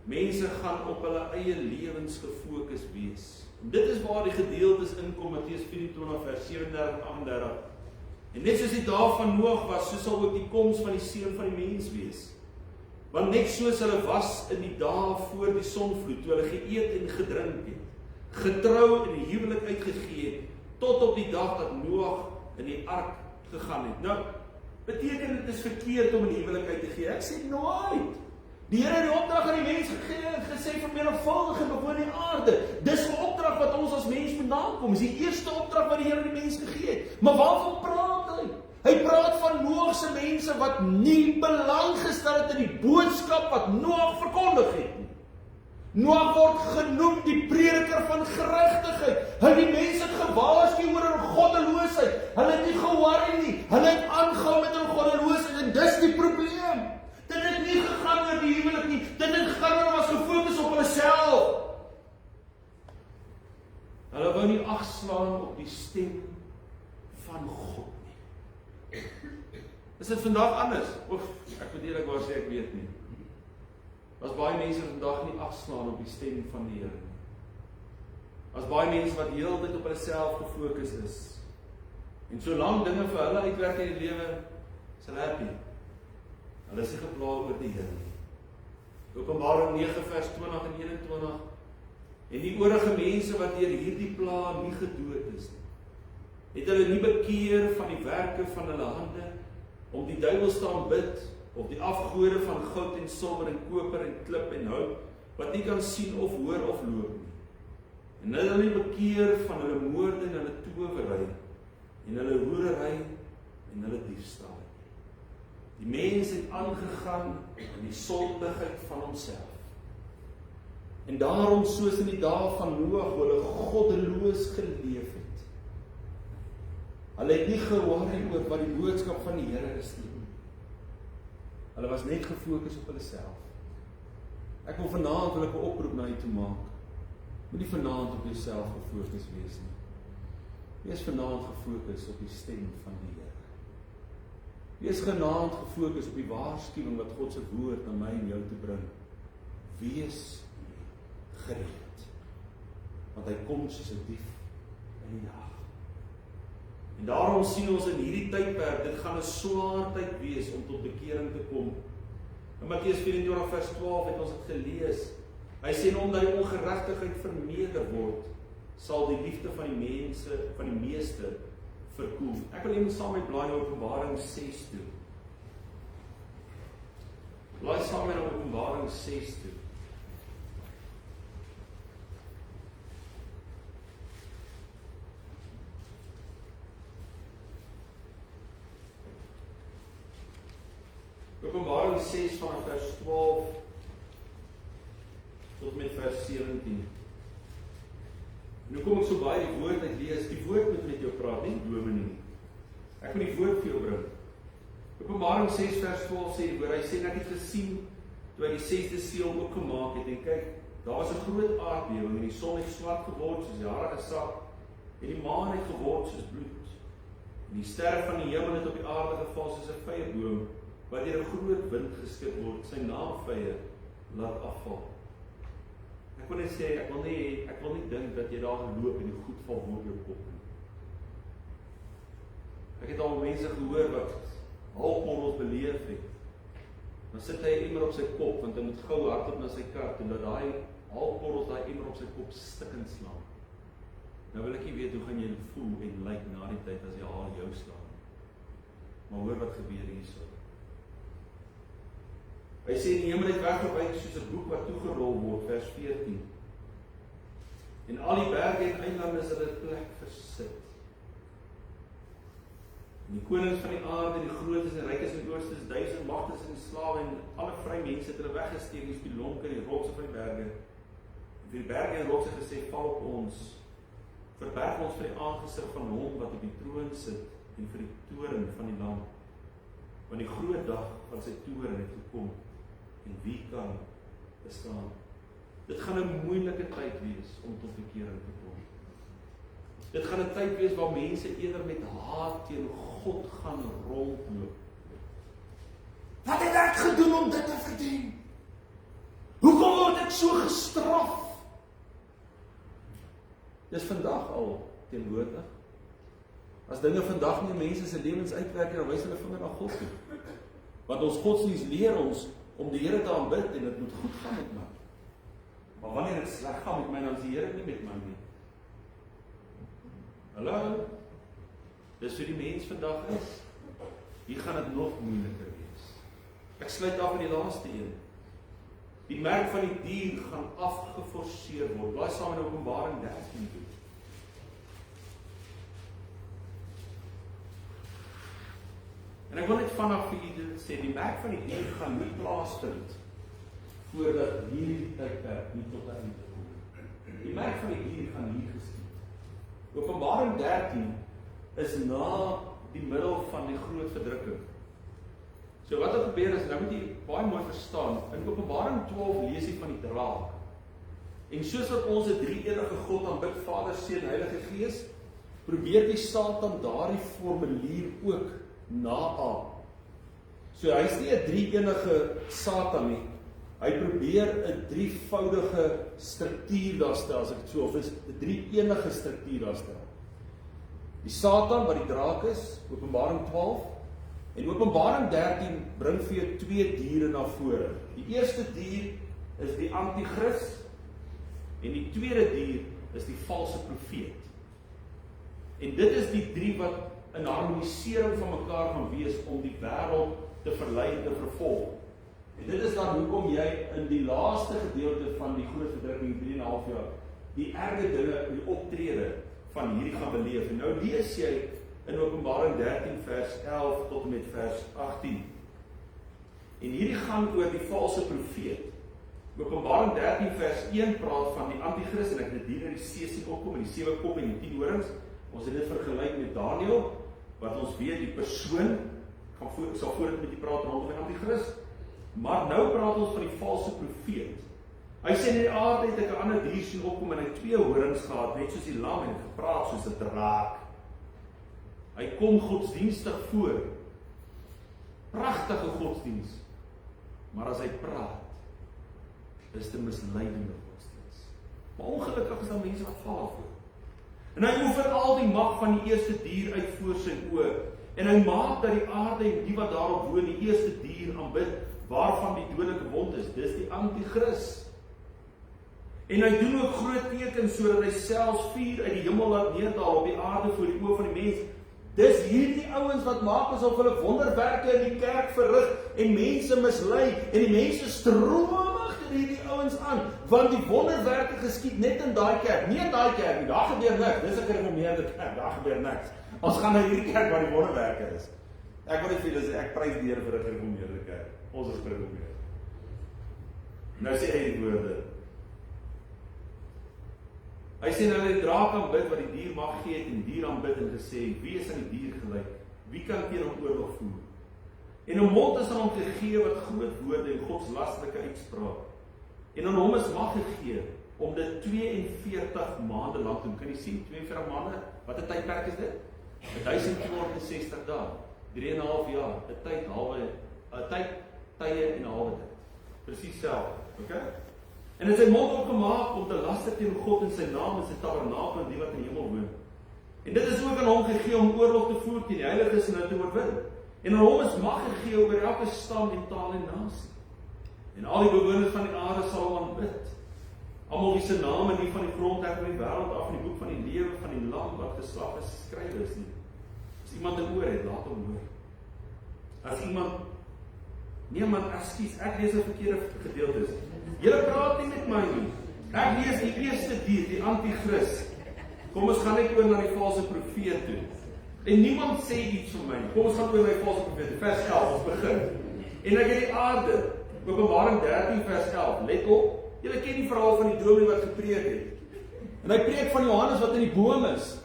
Mense gaan op hulle eie lewens gefokus wees. En dit is waar die gedeeltes inkom, Matteus 24 vers 37 en 38. En net soos die dae van Noag was, so sal ook die koms van die Seun van die Mens wees. Want net soos hulle was in die dae voor die sonvloed, toe hulle geëet en gedrink het, getrou en die huwelik uitgegee het, tot op die dag dat Noag in die ark gegaan het. Nou, beteken dit is verkeerd om in die huwelik uit te gee? Ek sê nooit. Die Here het die opdrag aan die mens gegee en gesê: "Vermenigvuldig en bewoon die aarde." Dis 'n opdrag wat ons as mens moet nakom. Dis die eerste opdrag wat die Here aan die mens gegee het. Maar waarvan praat hy? Hy praat van Noag se mense wat nie belang gestel het in die boodskap wat Noag verkondig het nie. Noag word genoem die prediker van geregtigheid. Hy het die mense gewaarsku oor hul goddeloosheid. Hulle het nie geworry nie. Hulle het aangehou met hul goddeloosheid en dis die probleem. Dit het nie gegaan oor die huwelik nie. Dit het gegaan oor was gefokus op hulle self. Hulle wou nie ag slaan op die stem van God nie. Is dit vandag anders? Ek moet eerlikwaar sê ek weet nie. As baie mense vandag nie ag slaan op die stem van die Here nie. As baie mense wat heeltyd op hulle self gefokus is. En solank dinge vir hulle uitwerk in die lewe, is hulle happy. Hulle is nie gepla oor die Here nie. Openbaring 9 vers 20 en 21. En die oorige mense wat deur hierdie pla nie gedood is nie, het hulle nie bekeer van die werke van hulle hande, om die duiwels te aanbid, of die afgode van goud en silwer en koper en klip en hout, wat nie kan sien of hoor of loop nie. En hulle nie bekeer van hulle moorde en hulle towery, en hulle hoerery en hulle diefstal. Die mens het aangegaan in die sondigheid van homself. En daarom, soos in die dae van Noag, hoe hulle goddeloos geleef het. Hulle het nie ge-worry oor wat die boodskap van die Here is nie. Hulle was net gefokus op hulle self. Ek wil vanaand wil ek 'n oproep na u toe maak. Moenie vanaand op jouself gefokus wees nie. Wees vanaand gefokus op die stem van die Here. Wees vanaand gefokus op die waarskuwing wat God se woord aan my en jou te bring. Wees gereed. Want hy kom soos 'n dief in die nag. En daarom sien ons in hierdie tydperk, dit gaan 'n swaar tyd wees om tot bekering te kom. In Matteus 24 vers 12 het ons dit gelees. Hy sê, omdat die ongeregtigheid vermeerder word, sal die liefde van die mense, van die meeste, verkoel. Ek wil net saam met blaai na Openbaring 6 toe. Blaai saam met Openbaring 6 toe. Openbaring 6 van vers 12 tot met vers 17. Nou kom ek so baie die woord uit lees. Die woord moet met jou praat, nie dominee nie. Ek moet die woord vir jou bring. Openbaring 6 vers 12 sê die woord, hy sê, ek het gesien toe hy die 6de seël oopgemaak het en kyk, daar is 'n groot aardbewing en die son het swart geword soos jarige sak en die maan het geword soos bloed. En die sterre van die hemel het op die aarde geval soos 'n vyeboom wat deur 'n groot wind geskit word, sy naamvye laat afval. Ek wil net sê, ek wil nie dink dat jy daar loop en die goed val oor jou kop nie. Ek het al mense gehoor wat halfmorrels beleef het. Dan sit hy 'n emmer op sy kop, want hy moet gou hardloop na sy kar, en dat daai halfmorrels daai emmer op sy kop stikkend slaan. Nou wil ek nie weet hoe gaan jy voel en lyk na die tyd as jy al jou slaan. Maar hoor wat gebeur hierso. Hy sê die hemel het weggewyk soos 'n boek wat toegerol word, vers 14. En al die berge en eilande is hulle plek versit. En die konings van die aarde, die grootes en rykes en oorstes, duisend magtes en slawe en alle vry mense het hulle weggesteek, die spilonke en die rotse van die berge. En vir die berge en rotse gesê, val op ons, verberg ons vir die aangesig van hom wat op die troon sit en vir die toren van die lam. Want die groot dag van sy toren het gekom. En wie kan bestaan? Dit gaan 'n moeilike tyd wees om tot bekering te kom. Dit gaan 'n tyd wees waar mense eerder met haat teen God gaan rondloop. Wat het ek gedoen om dit te verdien? Hoekom word ek so gestraf? Dis vandag al teenwoordig. As dinge vandag nie mense se lewens uitwerk, dan wys hulle vinger na God toe. Want ons godsdienst leer ons om die Here te aanbid en dit moet goed gaan met my. Maar wanneer dit sleg gaan met my, dan is die Here nie met my nie. Hallo? Dis hoe die mens vandag is. Hier gaan dit nog moeiliker wees. Ek sluit af in die laaste een. Die merk van die dier gaan afgeforceer word. Blaai saam in Openbaring 13 toe. En ek wil net vanaf vir julle sê, die merk van die dier gaan nie plaasvind voordat hierdie tydperk nie tot 'n einde kom. Die merk van die dier gaan hier geskied. Openbaring 13 is na die middel van die groot verdrukking. So wat het gebeur is, nou moet jy baie mooi verstaan, in Openbaring 12 lees jy van die draak. En soos wat ons 'n drie-enige God aanbid, Vader, Seun, Heilige Gees, probeer die Satan daardie formulier ook naam. So hy is nie 'n drie-enige Satan nie. Hy probeer 'n drievoudige struktuur daarstel, as ek dit so, of is 'n drie-enige struktuur daarstel. Die Satan wat die draak is, Openbaring 12, En Openbaring 13 bring vir jou 2 diere na vore. Die eerste dier is die anti-kris en die tweede dier is die valse profeet. En dit is die 3 wat in harmonisering van mekaar gaan wees om die wêreld te verlei en te vervolg. En dit is dan hoekom jy in die laaste gedeelte van die groot verdrukking 3,5 jaar die erge dinge, die optrede van hierdie gaan beleef. En nou lees jy in Openbaring 13 vers 11 tot en met vers 18. En hierdie gaan oor die valse profeet. Openbaring 13 vers 1 praat van die anti-kris en ek het hier die see sien opkom en die 7 kop en die 10 horings. Ons het dit vergelyk met Daniël, wat ons weet die persoon sal voordat met die praat rondom die anti-kris. Maar nou praat ons van die valse profeet. Hy sê in die aarde het ek 'n ander dier sien opkom en hy 2 horings gehad, net soos die lam en gepraat soos 'n draak. Hy kom godsdienstig voor. Pragtige godsdiens. Maar as hy praat, is dit misleidende godsdiens. Maar ongelukkig is daar mense wat val voor. En hy oefen al die mag van die eerste dier uit voor sy oë. En hy maak dat die aarde en die wat daarop woon die eerste dier aanbid, waarvan die dodelike wond is. Dis die anti-kris. En hy doen ook groot tekens sodat hy selfs vuur uit die hemel laat neerdal op die aarde voor die oë van die mens. Dis hierdie ouens wat maak asof hulle wonderwerke in die kerk verrig en mense mislei en die mense stroom agter hierdie ouens aan, want die wonderwerke geskied net in daai kerk, nie in daai kerk nie, daar gebeur niks, dis 'n gereformeerde kerk, daar gebeur niks. Ons gaan na hierdie kerk waar die wonderwerke is. Ek wil net vir julle sê, ek prys die Here vir 'n gereformeerde kerk. Ons is gereformeerd. Nou sê hy die woorde. Hy sê nou die draak aanbid wat die dier mag gee het en dier aanbid en gesê, wie is aan die dier gelyk? Wie kan teen hom oorlog voer? En 'n mond is aan hom gegee wat groot woorde en godslasterlike uitspraak. En aan hom is mag gegee om dit 42 maande lank te doen. Kan jy sien 42 maande? Wat 'n tydperk is dit? 1260 dae, 3,5 jaar, 'n tye en 'n halwe tyd. Presies self, okay? En het sy mond opgemaak om te laster teen God in sy naam en sy tabernakel en die wat in die hemel woon. En dit is ook aan hom gegee om oorlog te voer teen die heiliges en hulle te oorwin. En aan hom is mag gegee oor elke stam en taal en nasie. En al die bewoners van die aarde sal hom aanbid. Almal wie se name nie van die grond uit van die wêreld af in die boek van die lewe van die lam wat geslag is geskrywe is nie. As iemand 'n oor het, laat hom hoor. As iemand nee man, ekskuus, ek lees 'n verkeerde gedeeltes. Julle praat nie met my nie. Ek lees die eerste dier, die anti-kris. Kom ons gaan net oor na die valse profeet toe. En niemand sê iets vir my. Kom ons gaan oor na die valse profeet. Vers 11, ons begin. En ek het die aarde, Openbaring 13 vers 11. Let op. Julle ken die verhaal van die dominee wat gepreek het. En hy preek van Johannes wat in die boom is.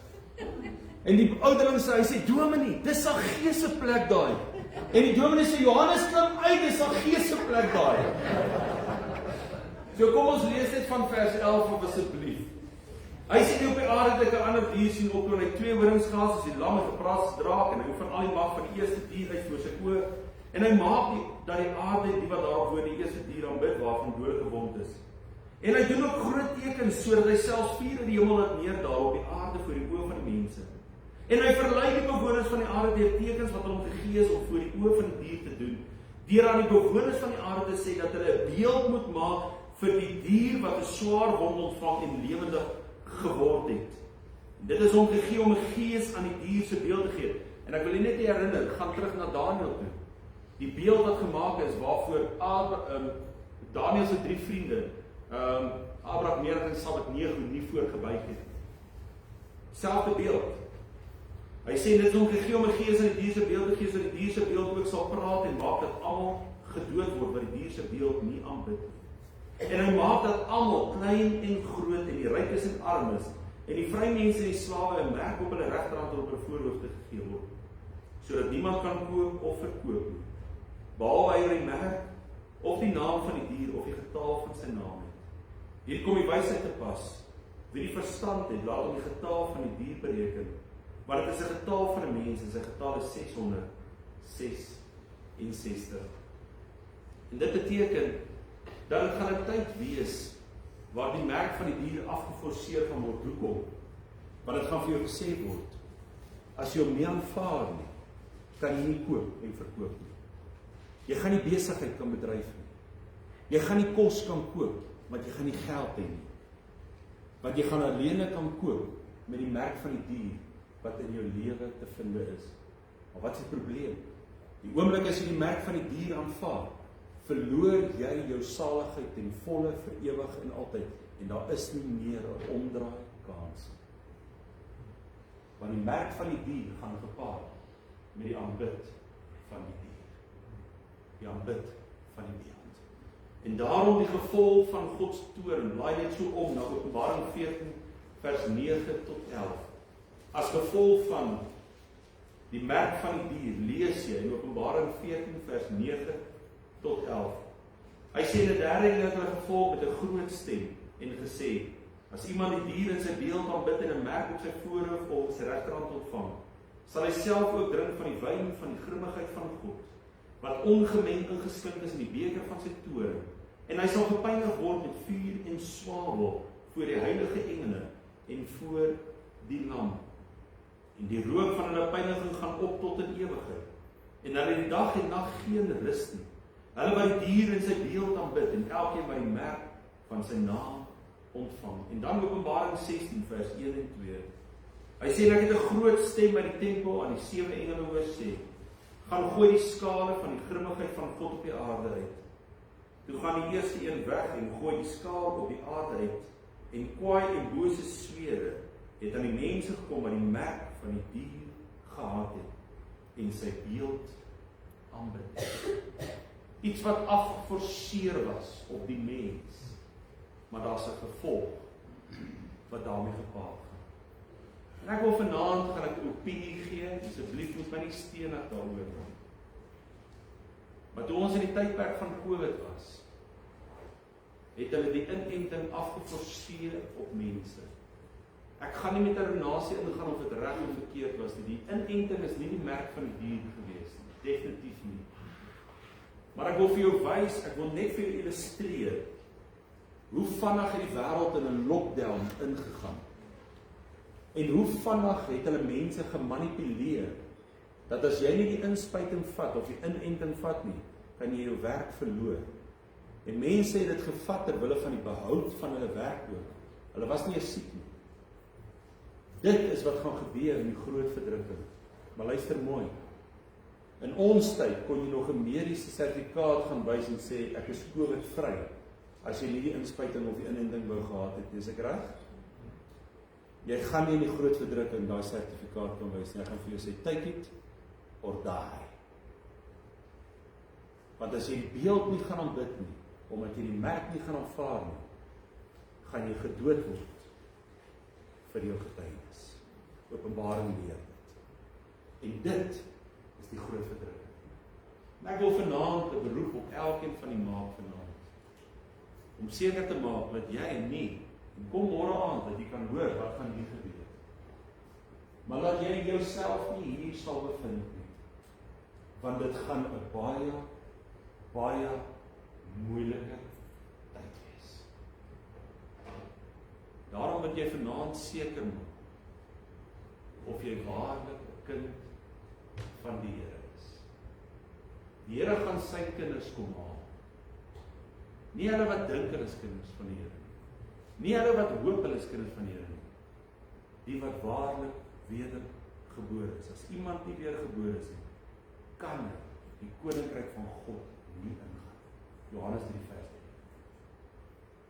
En die ouderling sê, hy sê, dominee, dis Saggeus se plek daai. En die dominee sê, Johannes klim uit, dis Saggeus se plek daai. So kom ons lees net van vers 11 asseblief. Hy sê nie op die aarde het ek 'n ander dier sien opkom, hy 2 horings gehad soos die lam en gepraat soos draak en hy oefen al die mag van die eerste dier uit voor sy oë. En hy maak dat die aarde en die wat daarop woon die eerste dier aanbid waarvan dodelike wond is. En hy doen ook groot tekens sodat hy selfs vuur in die hemel laat neerdal op die aarde voor die oë van die mense. En hy verlei die bewoners van die aarde deur tekens wat hom gegee is om voor die oë van die dier te doen. Deur aan die bewoners van die aarde te sê dat hulle 'n beeld moet maak vir die dier wat 'n swaar wond ontvang en lewendig geword het. En dit is hom gegee om 'n gees aan die dier se beeld te gee. En ek wil net herinner, gaan terug na Daniël toe. Die beeld wat gemaak is waarvoor Daniël se 3 vriende, Abraham, Merach en Sabednego nie voorgebuig het. Selfde beeld. Hy sê dit is hom gegee om 'n gees aan die dier se beeld te gee sodat die dier se beeld ook sal praat en maak dat almal gedood word wat die dier se beeld nie aanbid nie. En hy maak dat almal, klein en groot en die rykes en armes en die vrymense en die slawe 'n merk op hulle regterhand op hulle voorhoofde gegee word, sodat niemand kan koop of verkoop nie, behalwe hy die merk of die naam van die dier of die getal van sy naam het. Hier kom die wysheid te pas. Wie die verstand het, laat hom die getal van die dier bereken, maar dit is 'n getal van 'n mens en sy getal is 666. En dit beteken dat dit gaan 'n tyd wees waar die merk van die dier afgeforceer gaan word. Hoekom? Want dit gaan vir jou gesê word, as jy hom nie aanvaar nie, kan jy nie koop en verkoop nie. Jy gaan nie besigheid kan bedryf nie. Jy gaan nie kos kan koop, want jy gaan nie geld hê nie. Want jy gaan alleen kan koop met die merk van die dier wat in jou lewe te vind is. Maar wat is die probleem? Die oomblik as jy die merk van die dier aanvaar, verloor jy jou saligheid ten volle vir ewig en altyd. En daar is nie meer 'n omdraai kans. Want die merk van die dier gaan gepaard met die aanbid van die dier. Die aanbid van die beeld. En daarom die gevolg van God se toorn, laai net so om na Openbaring 14 vers 9 tot 11. As gevolg van die merk van die dier, lees jy in Openbaring 14 vers 9 tot 11. Hy sê in 'n derde keer hulle gevolg met 'n groot stem en gesê, as iemand die dier in sy beeld aanbid en 'n merk op sy voorhoof of sy regterhand ontvang, sal hy self ook drink van die wyn van die grimmigheid van God, wat ongemeng ingeslink is in die beker van sy toorn, en hy sal gepynig word met vuur en swavel voor die heilige engele en voor die lam. En die rook van hulle pyniging gaan op tot in ewigheid. En hulle die dag en nag geen rus nie. Hulle wat die dier in sy beeld aanbid en elkeen wat die merk van sy naam ontvang. En dan Openbaring 16 vers 1 en 2. Hy sê, ek het 'n groot stem uit die tempel aan die 7 engele hoor sê, gaan gooi die skale van die grimmigheid van God op die aarde uit. Toe gaan die eerste een weg en gooi die skaal op die aarde uit, en kwaai en bose swere het aan die mense gekom wat die merk van die dier gehad het en sy beeld aanbid. Iets wat afgeforceer was op die mens, maar daar's 'n gevolg wat daarmee gepaard gaan. En ek wil vanaand gaan ek opinie gee, asseblief moet my nie steenig daaroor nie. Maar toe ons in die tydperk van COVID was, het hulle die inenting afgeforceer op mense. Ek gaan nie met 'n redenasie ingaan of dit reg of verkeerd was nie. Die inenting is nie die merk van die dier gewees nie, definitief nie. Maar ek wil vir jou wys, ek wil net vir jou illustreer hoe vinnig het die wêreld in 'n lockdown ingegaan. En hoe vinnig het hulle mense gemanipuleer dat as jy nie die inspuiting vat of die inenting vat nie, kan jy jou werk verloor. En mense het dit gevat ter wille van die behoud van hulle werk ook. Hulle was nie eens siek nie. Dit is wat gaan gebeur in die groot verdrukking. Maar luister mooi. In ons tyd kon jy nog 'n mediese sertifikaat gaan wys en sê ek is COVID-vry as jy nie die inspuiting of die inenting wou gehad het. Is ek reg? Jy gaan nie in die groot verdrukking daai sertifikaat kan wys nie. Ek gaan vir jou sê take it or die. Want as jy die beeld nie gaan aanbid nie, omdat jy die merk nie gaan aanvaar nie, gaan jy gedood word vir jou getuienis. Openbaring leer dit. En dit is die groot verdrukking. En ek wil vanaand 'n beroep op elkeen van die maak vanaand, om seker te maak dat jy nie, en kom môre aand dat jy kan hoor wat gaan hier gebeur, maar dat jy jouself nie hier sal bevind nie, want dit gaan 'n baie moeilike tyd wees. Daarom moet jy vanaand seker maak of jy waarlik 'n kind van die Here is. Die Here gaan sy kinders kom haal. Nie hulle wat dink hulle is kinders van die Here nie. Nie hulle wat hoop hulle is kinders van die Here nie. Die wat waarlik wedergebore is. As iemand nie wedergebore is nie, kan die koninkryk van God nie ingaan. Johannes 3 vers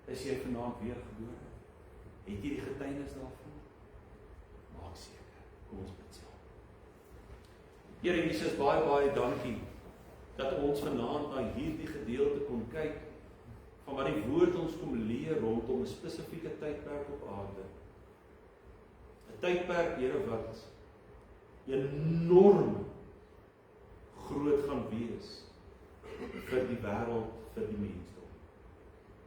1. Is jy vanaand weergebore? Het jy die getuienis daarvan? Maak seker. Kom ons bid saam. Here Jesus, baie dankie dat ons vanaand na hierdie gedeelte kon kyk van wat die woord ons kom leer rondom 'n spesifieke tydperk op aarde. 'n Tydperk, Here, wat enorm groot gaan wees vir die wêreld, vir die mensdom.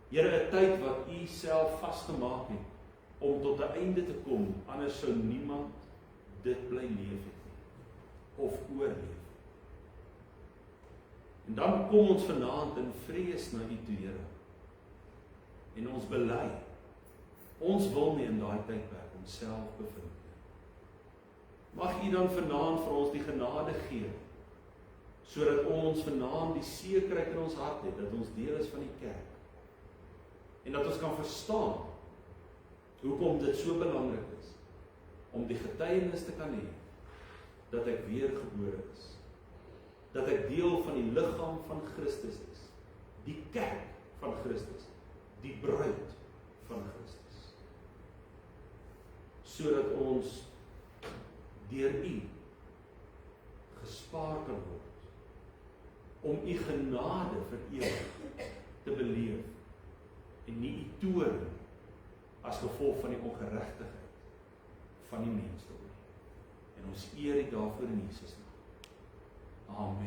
Here, 'n tyd wat U self vasgemaak het om tot 'n einde te kom, anders sou niemand dit bly leef het nie, of oorleef. En dan kom ons vanaand in vrees na U toe, Here. En ons bely, ons wil nie in daai tydperk onsself bevind nie. Mag U dan vanaand vir ons die genade gee sodat ons vanaand die sekerheid in ons hart het, dat ons deel is van die kerk, en dat ons kan verstaan, hoekom dit so belangrik is, om die getuienis te kan hê, dat ek weergebore is, dat ek deel van die liggaam van Christus is, die kerk van Christus, die bruid van Christus, sodat ons deur U gespaar kan word, om U genade vir ewig te beleef, en nie U toorn as gevolg van die ongeregtigheid van die mensdom nie. En ons eer U daarvoor in Jesus naam. Amen.